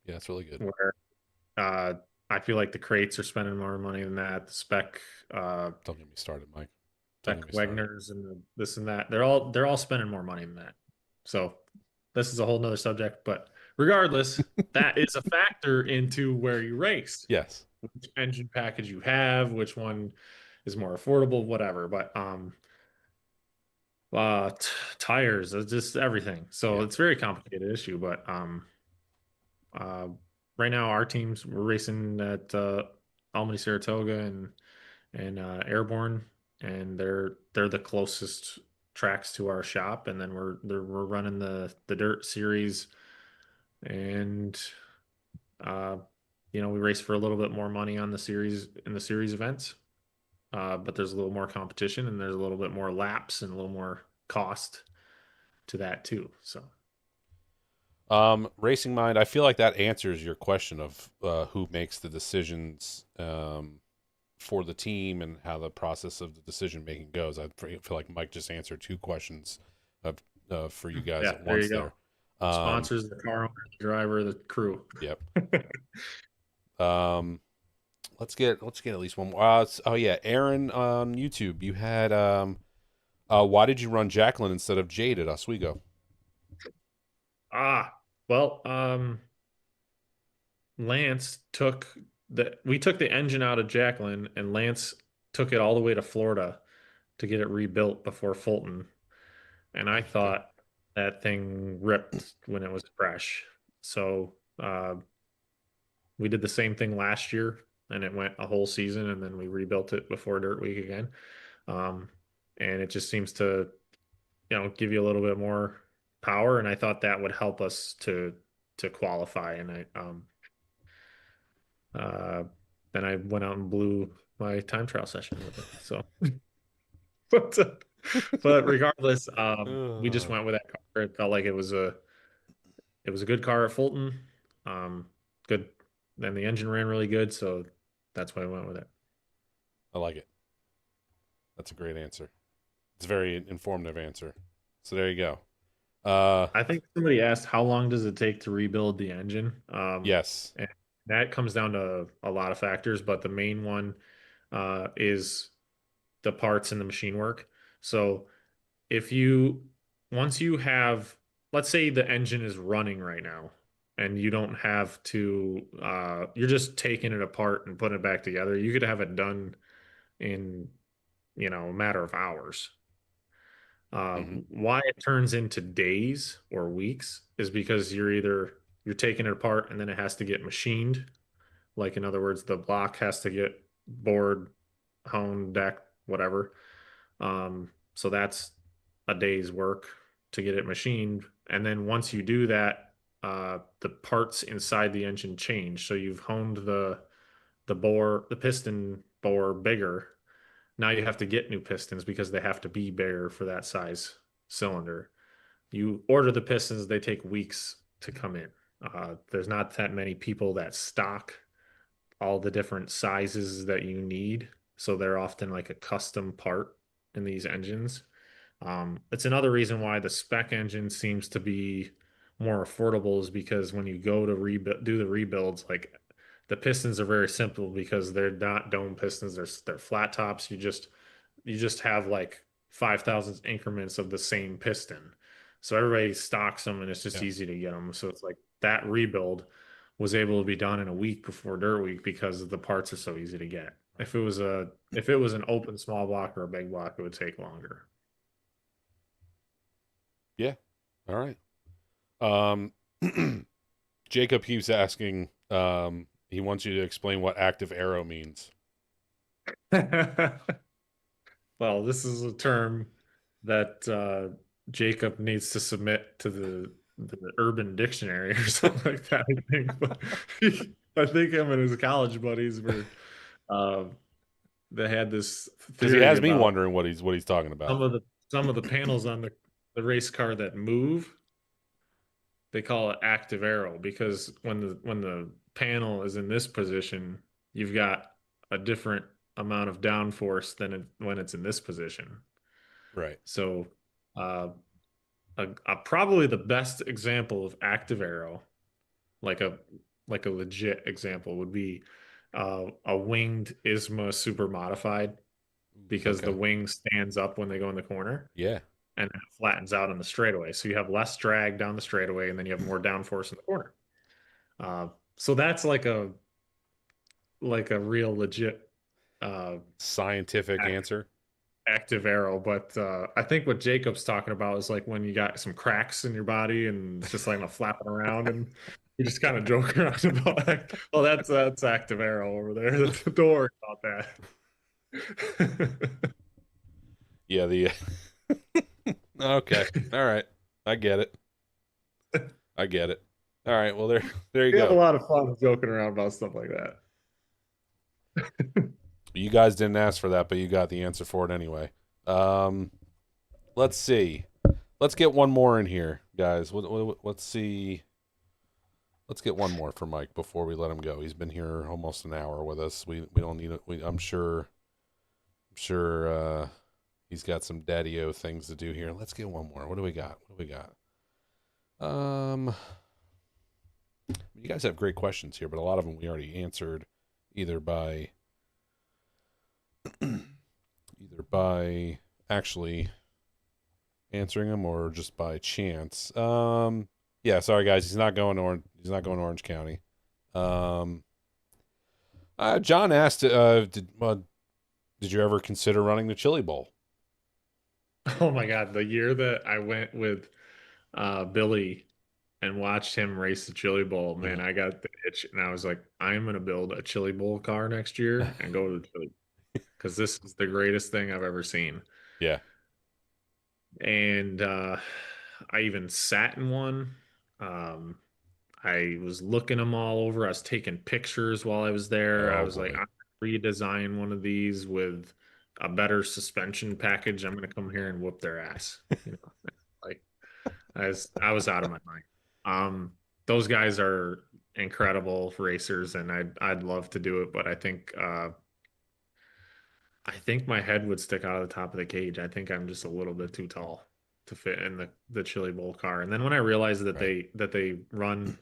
Yeah, it's really good. Where Uh, I feel like the crates are spending more money than that. The uh, Don't get me started, Mike. Don't get spec me started. Wagners and this and that. They're all spending more money than that. So this is a whole nother subject, but regardless, that is a factor into where you race, Yes. which engine package you have, which one is more affordable, whatever. But tires, just everything. So Yeah. it's a very complicated issue, but uh, right now our teams we're racing at Albany, Saratoga, and Airborne, and they're the closest tracks to our shop, and then we're running the dirt series, and uh, we race for a little bit more money on the series in the series events, but there's a little more competition and there's a little bit more laps and a little more cost to that too. So Racing Mind, I feel like that answers your question of who makes the decisions for the team and how the process of the decision making goes. I feel like Mike just answered two questions for you guys yeah, at there once you go. there. Um, Sponsors, the car owner, the driver, the crew. yep. Um, let's get at least one more. Oh yeah, Aaron on YouTube. You had why did you run Jacqueline instead of Jade at Oswego? Well, Lance took we took the engine out of Jacqueline and Lance took it all the way to Florida to get it rebuilt before Fulton. And I Okay. thought that thing ripped when it was fresh. So we did the same thing last year and it went a whole season and then we rebuilt it before Dirt Week again. Um, and it just seems to, give you a little bit more power. And I thought that would help us to qualify. And uh, then I went out and blew my time trial session with it. So, but but regardless, we just Uh, went with that car. It felt like it was a good car at Fulton. Good. Then the engine ran really good, so that's why I went with it. I like it. That's a great answer. It's a very informative answer. So there you go. Uh, I think somebody asked how long does it take to rebuild the engine? yes. And that comes down to a lot of factors, but the main one is the parts and the machine work. So if you once you have, let's say the engine is running right now and you don't have to you're just taking it apart and putting it back together, you could have it done in a matter of hours. Hmm. Why it turns into days or weeks is because you're taking it apart and then it has to get machined, like in other words the block has to get bored, honed, decked, whatever. So that's a day's work to get it machined. And then once you do that, the parts inside the engine change. So you've honed the piston bore bigger. Now you have to get new pistons because they have to be bigger for that size cylinder. You order the pistons, they take weeks to come in. There's not that many people that stock all the different sizes that you need. So they're often like a custom part in these engines. It's another reason why the spec engine seems to be more affordable is because when you go to do the rebuilds, like the pistons are very simple because they're not dome pistons, they're flat tops. You just have like 5,000 increments of the same piston. So everybody stocks them and it's just Yeah. easy to get them. So it's like that rebuild was able to be done in a week before Dirt Week because the parts are so easy to get. Right. If it was an open small block or a big block, it would take longer. Yeah. All right. Um, Jacob keeps asking. He wants you to explain what active arrow means. Well, this is a term that Jacob needs to submit to the Urban Dictionary or something like that. I think, but I think him and his college buddies were uh, they had this Because he theory has me about wondering what he's talking about. some of the panels on the race car that move. They call it active arrow because when the panel is in this position, you've got a different amount of downforce than when it's in this position. Right. So, uh, probably the best example of active arrow, like a legit example, would be a winged ISMA super modified because the Okay. wing stands up when they go in the corner Yeah. and then it flattens out on the straightaway. So you have less drag down the straightaway and then you have more downforce in the corner. Uh, so that's like a real legit uh, Scientific act, answer. active arrow. But I think what Jacob's talking about is like when you got some cracks in your body and it's just like flapping around and We just kind of joke around about that. Well, that's active arrow over there. Don't worry about that. Yeah, the okay. All right. I get it. I get it. All right. Well, there you We have a go. lot of fun joking around about stuff like that. You guys didn't ask for that, but you got the answer for it anyway. Um, let's see. Let's get one more in here, guys. Let's see. Let's get one more for Mike before we let him go. He's been here almost an hour with us. We don't need it. I'm sure he's got some daddy-o things to do here. Let's get one more. What do we got? What do we got? You guys have great questions here, but a lot of them we already answered either by either by actually answering them or just by chance. Yeah, sorry guys, he's not going to Orange County. Um, John asked, did you ever consider running the Chili Bowl? Oh my God, the year that I went with Billy and watched him race the Chili Bowl, man, Uh-huh. I got the itch and I was like, I'm gonna build a Chili Bowl car next year and go to the Chili because this is the greatest thing I've ever seen. Yeah. And I even sat in one. Um, I was looking them all over. I was taking pictures while I was there. I Oh was like, boy. I'm gonna redesign one of these with a better suspension package. I'm gonna come here and whoop their ass. Like I was out of my mind. Those guys are incredible racers, and I'd love to do it, but I think my head would stick out of the top of the cage. I think I'm just a little bit too tall to fit in the Chili Bowl car. And then when I realized that Right. they run,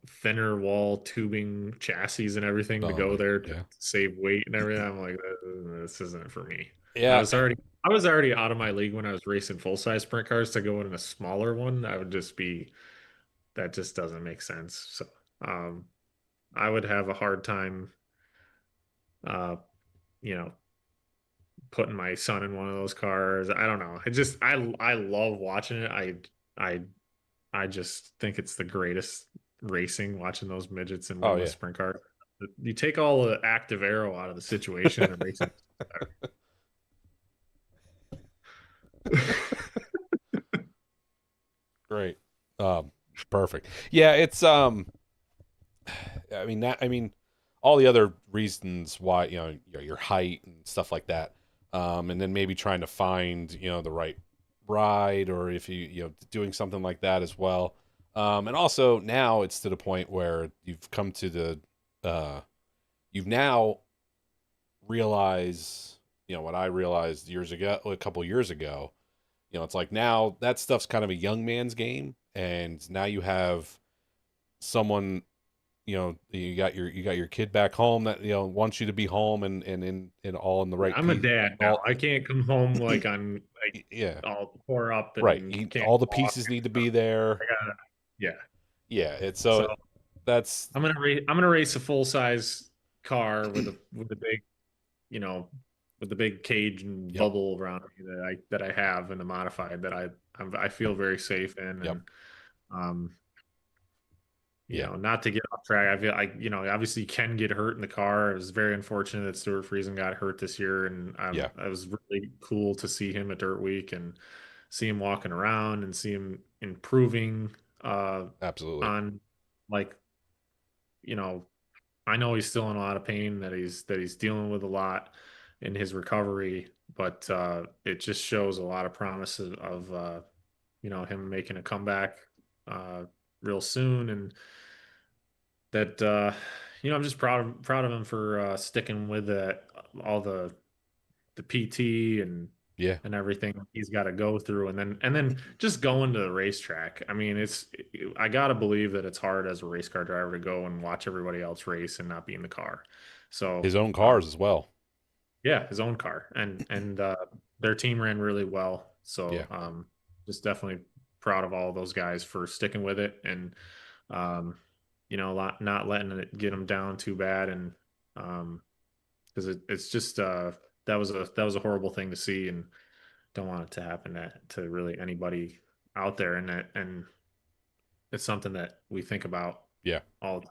thinner wall tubing chassis and everything to Oh go my. there to Yeah. save weight and everything, I'm like, this isn't for me. I Yeah. was already I was already out of my league when I was racing full size sprint cars to go in a smaller one. I would just be that just doesn't make sense. So um I would have a hard time uh you know putting my son in one of those cars. I don't know. I love watching it. I I just think it's the greatest racing watching those midgets in one Oh of those yeah. sprint cars. You take all the active arrow out of the situation and the racing. Great. Um, Perfect. Yeah, it's I mean all the other reasons why, your height and stuff like that. And then maybe trying to find, the right ride or if doing something like that as well. And also now it's to the point where uh you've now realized, what I realized years ago, a couple years ago, it's like now that stuff's kind of a young man's game and now you have someone, you got your kid back home that wants you to be home and in all in the right I'm a piece dad now. all I can't come home like I'm like yeah, all tore up right. and can't All the walk pieces and need to stuff. be there. I gotta, yeah. Yeah, it's So that's I'm gonna race a full size car with a big, you know, with the big cage and yep, bubble around me that I have in the modified that I feel very safe in yep, and um yeah, not to get off track. I feel like, obviously you can get hurt in the car. It was very unfortunate that Stuart Friesen got hurt this year, and yeah, it was really cool to see him at Dirt Week and see him walking around and see him improving absolutely. on like, you know, I know he's still in a lot of pain that he's dealing with a lot in his recovery, but it just shows a lot of promise of him making a comeback uh, real soon and that I'm just proud of him for sticking with all the PT Yeah, and everything he's got to go through and then just going to the racetrack. I mean, I got to believe that it's hard as a race car driver to go and watch everybody else race and not be in the car. So his own cars as well. yeah, his own car and their team ran really well. Yeah, So just definitely proud of all those guys for sticking with it and um, not letting it get them down too bad and because it's just that was a horrible thing to see and don't want it to happen to really anybody out there and it's something that we think about Yeah. all the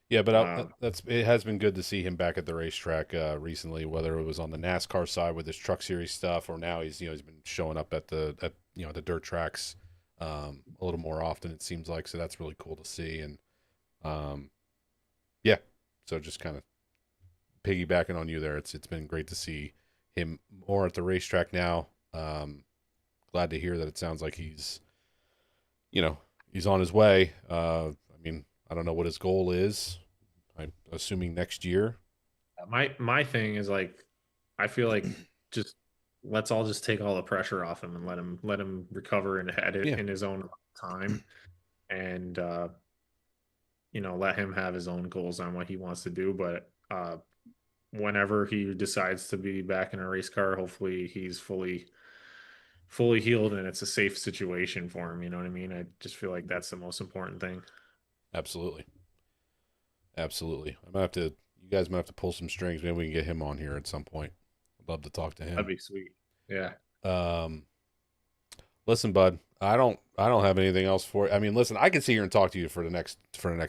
Yeah, but time. that's it has been good to see him back at the racetrack recently, whether it was on the NASCAR side with his Truck Series stuff, or now he's been showing up at the dirt tracks a little more often. It seems like, so that's really cool to see, and um, yeah, so just kind of piggybacking on you there, it's been great to see him more at the racetrack now. Glad to hear that it sounds like you know he's on his way. I mean, I don't know what his goal is. I'm assuming next year. My thing is like, I feel like just let's all just take all the pressure off him and let him recover and at it Yeah, in his own time, and let him have his own goals on what he wants to do. But whenever he decides to be back in a race car, hopefully he's fully healed and it's a safe situation for him. You know what I mean? I just feel like that's the most important thing. absolutely, absolutely. I'm gonna have to. You guys might have to pull some strings. Maybe we can get him on here at some point. I'd love to talk to That'd him. be sweet. Yeah. Um, Listen, bud. I don't have anything else for. I mean, listen. I can sit here and talk to you for the next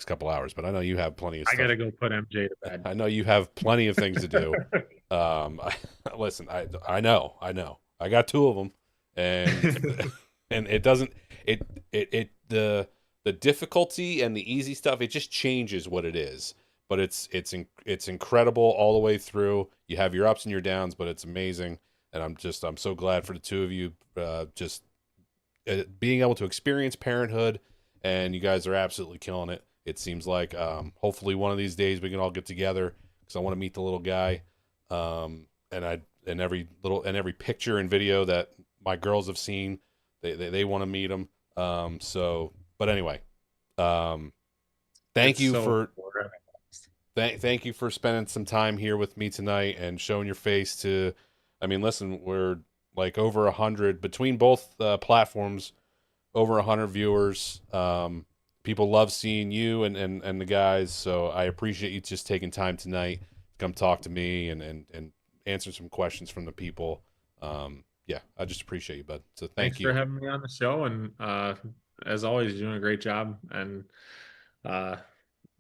couple hours, but I know you have plenty of I stuff. gotta go put MJ to bed. I know you have plenty of things to do. Listen. I know. I got two of them, and and it doesn't. The difficulty and the easy stuff. It just changes what it is. But it's incredible all the way through. You have your ups and your downs, but it's amazing, and I'm so glad for the two of you. Just being able to experience parenthood, and you guys are absolutely killing it. It seems like hopefully one of these days we can all get together because I want to meet the little guy. And every picture and video that my girls have seen, they want to meet him. But anyway, thank It's you so for thank you for spending some time here with me tonight and showing your face to. I mean, listen, we're like over 100 between both platforms, over 100 viewers. People love seeing you and the guys, so I appreciate you just taking time tonight to come talk to me and answer some questions from the people. Yeah, I just appreciate you, bud. So Thanks thank for you. having me on the show, and as always, you're doing a great job, and uh,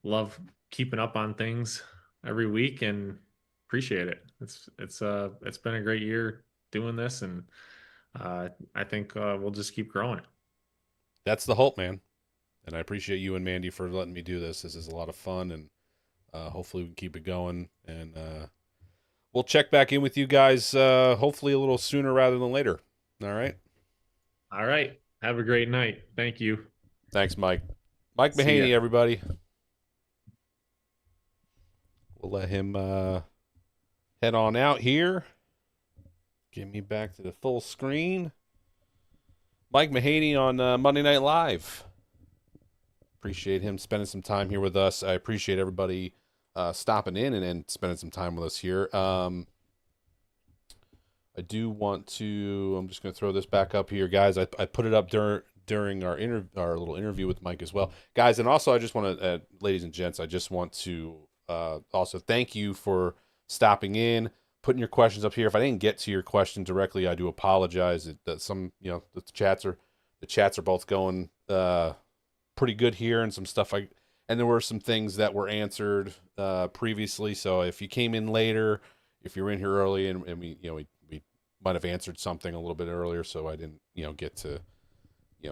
love keeping up on things every week, and appreciate it. It's been a great year doing this, and I think we'll just keep growing. That's the hope, man. And I appreciate you and Mandee for letting me do this. This is a lot of fun, and hopefully we can keep it going. And we'll check back in with you guys hopefully a little sooner rather than later. All right. All right, have a great night. Thank you. Thanks, Mike. Mike See ya. Mahaney, everybody. We'll let him head on out here. Get me back to the full screen. Mike Mahaney on Monday Night Live. Appreciate him spending some time here with us. I appreciate everybody stopping in and spending some time with us here. I do want to. I'm just going to throw this back up here, guys. I put it up during our little interview with Mike as well, guys. And also, I just want to, ladies and gents, I just want to also thank you for stopping in, putting your questions up here. If I didn't get to your question directly, I do apologize. That some the chats are both going pretty good here, and some stuff and there were some things that were answered previously. So if you came in later, if you're in here early, and we might have answered something a little bit earlier, so I didn't get to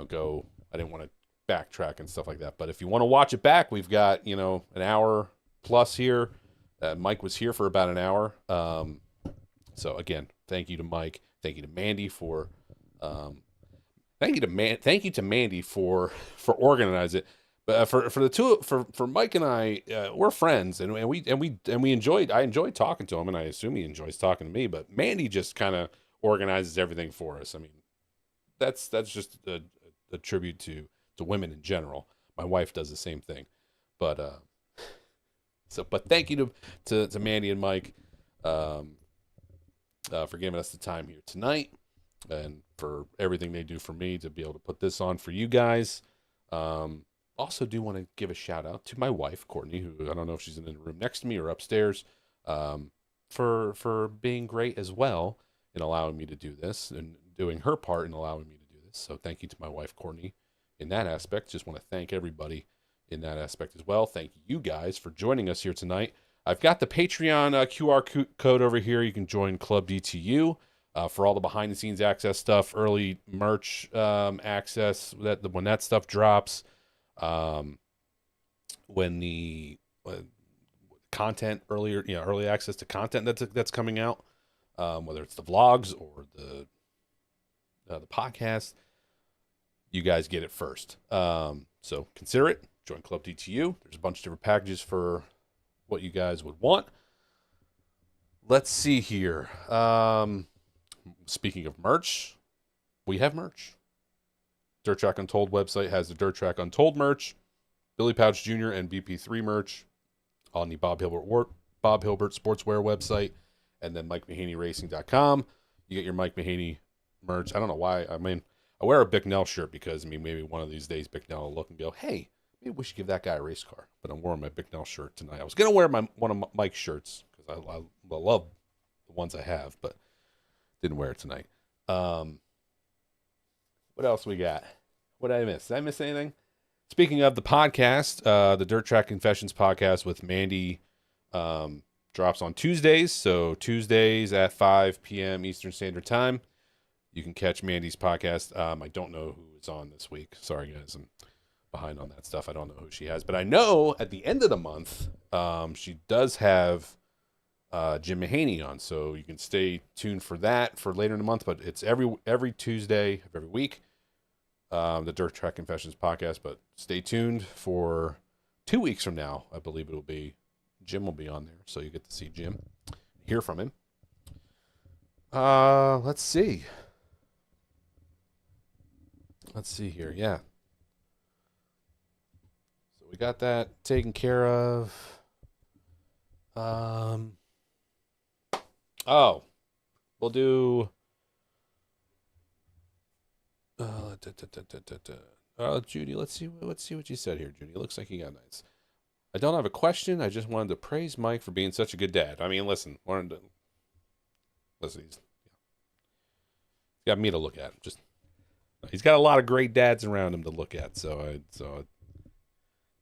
go. I didn't want to backtrack and stuff like that. But if you want to watch it back, we've got an hour plus here. Mike was here for about an hour. So again, thank you to Mike. Thank you to Mandee for thank you to Mandee for organizing it. But for Mike and I, we're friends, and we enjoyed. I enjoyed talking to him, and I assume he enjoys talking to me. But Mandee just kind of organizes everything for us. I mean, that's just a tribute to women in general. My wife does the same thing, but but thank you to Mandee and Mike for giving us the time here tonight, and for everything they do for me to be able to put this on for you guys. Also do want to give a shout out to my wife, Courtney, who I don't know if she's in the room next to me or upstairs, for being great as well in allowing me to do this and doing her part in allowing me to do this. So thank you to my wife, Courtney, in that aspect. Just want to thank everybody in that aspect as well. Thank you guys for joining us here tonight. I've got the Patreon QR code over here. You can join Club DTU for all the behind the scenes access stuff, early merch access when that stuff drops. When the content early access to content that's coming out, whether it's the vlogs or the podcast, you guys get it first. So consider it. Join Club DTU. There's a bunch of different packages for what you guys would want. Let's see here. Speaking of merch, we have merch. Dirt Track Untold website has the Dirt Track Untold merch, Billy Pauch Jr. and BP3 merch on the Bob Hilbert Sportswear website, and then MikeMahaneyRacing.com. You get your Mike Mahaney merch. I don't know why. I mean, I wear a Bicknell shirt because, I mean, maybe one of these days Bicknell will look and go, hey, maybe we should give that guy a race car. But I'm wearing my Bicknell shirt tonight. I was going to wear one of Mike's shirts because I love the ones I have, but didn't wear it tonight. What else we got? What did I miss? Did I miss anything? Speaking of the podcast, the Dirt Track Confessions podcast with Mandee drops on Tuesdays. So Tuesdays at 5 p.m. Eastern Standard Time. You can catch Mandee's podcast. I don't know who is on this week. Sorry, guys. I'm behind on that stuff. I don't know who she has. But I know at the end of the month, she does have Jim Mahaney on. So you can stay tuned for that for later in the month. But it's every Tuesday of every week, the Dirt Track Confessions podcast. But stay tuned for 2 weeks from now. I believe it will be. Jim will be on there. So you get to see Jim, hear from him. Let's see. Let's see here. Yeah. So we got that taken care of. We'll do. Judy, let's see what you said here, Judy. It looks like you got nice. I don't have a question. I just wanted to praise Mike for being such a good dad. I mean, listen, he's got me to look at. He's got a lot of great dads around him to look at.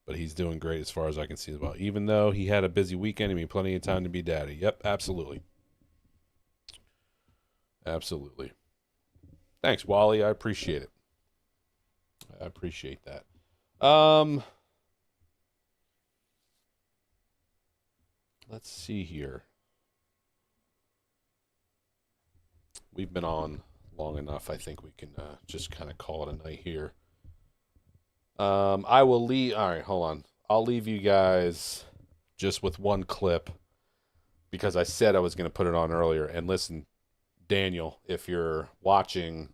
But he's doing great as far as I can see as well. Even though he had a busy weekend, he had plenty of time to be daddy. Yep, absolutely. Absolutely. Thanks, Wally. I appreciate it. I appreciate that. Let's see here. We've been on long enough. I think we can just kind of call it a night here. I will leave. All right, hold on. I'll leave you guys just with one clip because I said I was going to put it on earlier. And listen, Daniel, if you're watching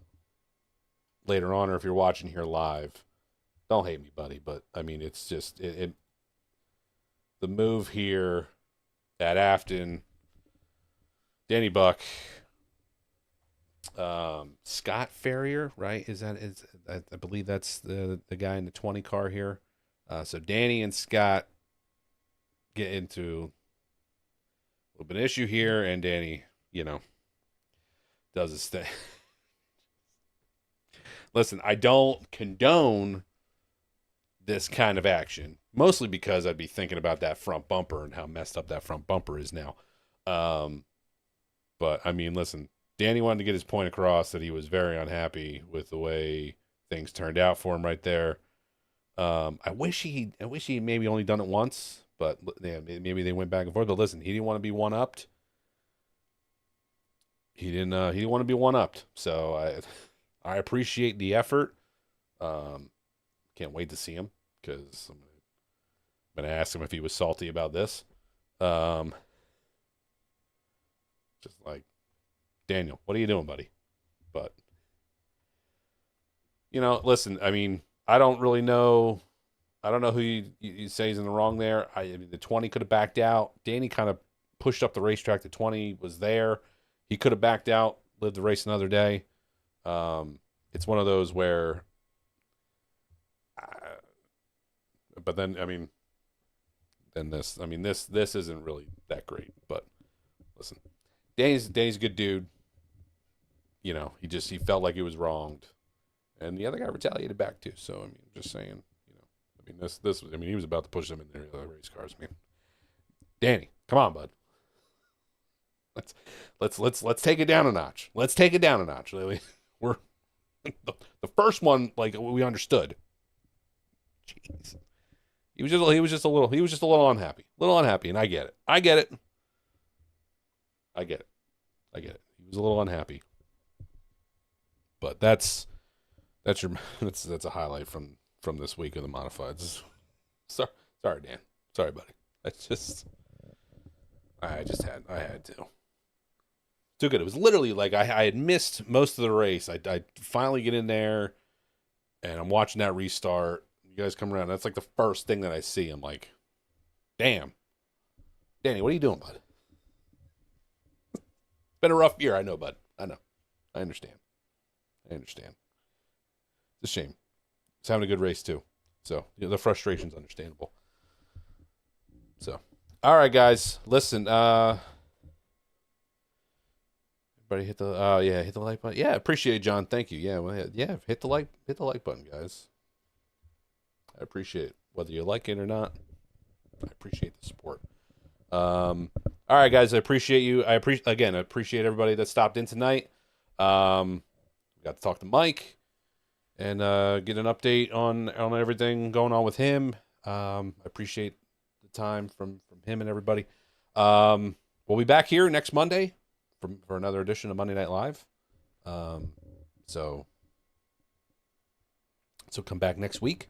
later on or if you're watching here live, don't hate me, buddy. But I mean, it's just the move here at Afton, Danny Buck, Scott Farrier, right? I believe that's the guy in the 20 car here. So Danny and Scott get into a little bit of issue here, and Danny, does his thing. Listen, I don't condone this kind of action, mostly because I'd be thinking about that front bumper and how messed up that front bumper is now. But I mean, listen, Danny wanted to get his point across that he was very unhappy with the way things turned out for him right there. I wish he maybe only done it once, but yeah, maybe they went back and forth. But listen, he didn't want to be one-upped. He didn't want to be one-upped. So I appreciate the effort. Can't wait to see him because I'm gonna ask him if he was salty about this. Just like, Daniel, what are you doing, buddy? But listen, I mean, I don't really know. I don't know who you say is in the wrong there. I mean, the 20 could have backed out. Danny kind of pushed up the racetrack. The 20 was there. He could have backed out, lived the race another day. It's one of those where, but then, I mean, this isn't really that great. But listen, Danny's a good dude. He felt like he was wronged, And the other guy retaliated back too. So I mean, just saying, I mean this. I mean, he was about to push them in the race cars. I mean, Danny, come on, bud. Let's take it down a notch. Let's take it down a notch. We're the first one, like we understood. Jeez. He was just a little unhappy. And I get it. He was a little unhappy. But that's a highlight from this week of the modifieds. Sorry, Dan. Sorry, buddy. I had to. Too good. It was literally like I had missed most of the race. I finally get in there, and I'm watching that restart. You guys come around. That's like the first thing that I see. I'm like, damn. Danny, what are you doing, bud? It's been a rough year. I know, bud. I know. I understand. It's a shame. He's having a good race, too. So, the frustration's understandable. So, all right, guys. Listen, everybody hit the hit the like button. Yeah, appreciate it, John. Thank you. Hit the like button, guys. I appreciate it. Whether you like it or not, I appreciate the support. All right, guys, I appreciate you. I appreciate everybody that stopped in tonight. We got to talk to Mike and get an update on everything going on with him. I appreciate the time from him and everybody. We'll be back here next Monday for another edition of Monday Night Live. So come back next week.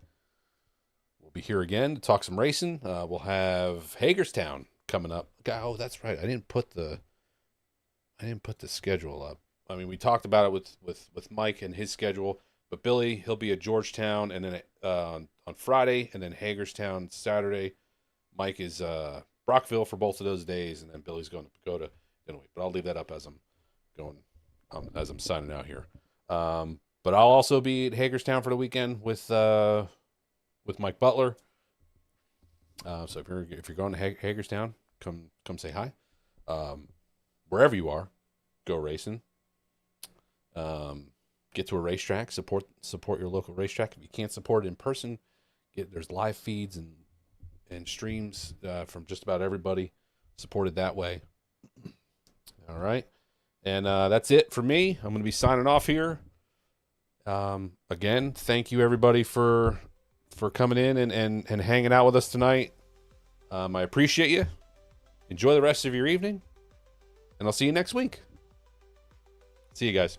We'll be here again to talk some racing. We'll have Hagerstown coming up. Oh, that's right. I didn't put the schedule up. I mean, we talked about it with Mike and his schedule, but Billy, he'll be at Georgetown and then on Friday, and then Hagerstown Saturday. Mike is Brockville for both of those days, and then Billy's going to Pagoda. Anyway, but I'll leave that up as I'm going as I'm signing out here. But I'll also be at Hagerstown for the weekend with Mike Butler. So if you're going to Hagerstown, come say hi. Wherever you are, go racing. Get to a racetrack. Support your local racetrack. If you can't support it in person, there's live feeds and streams from just about everybody. Support it that way. All right, and that's it for me. I'm going to be signing off here. Again, thank you everybody for coming in and hanging out with us tonight. I appreciate you. Enjoy the rest of your evening, and I'll see you next week. See you guys.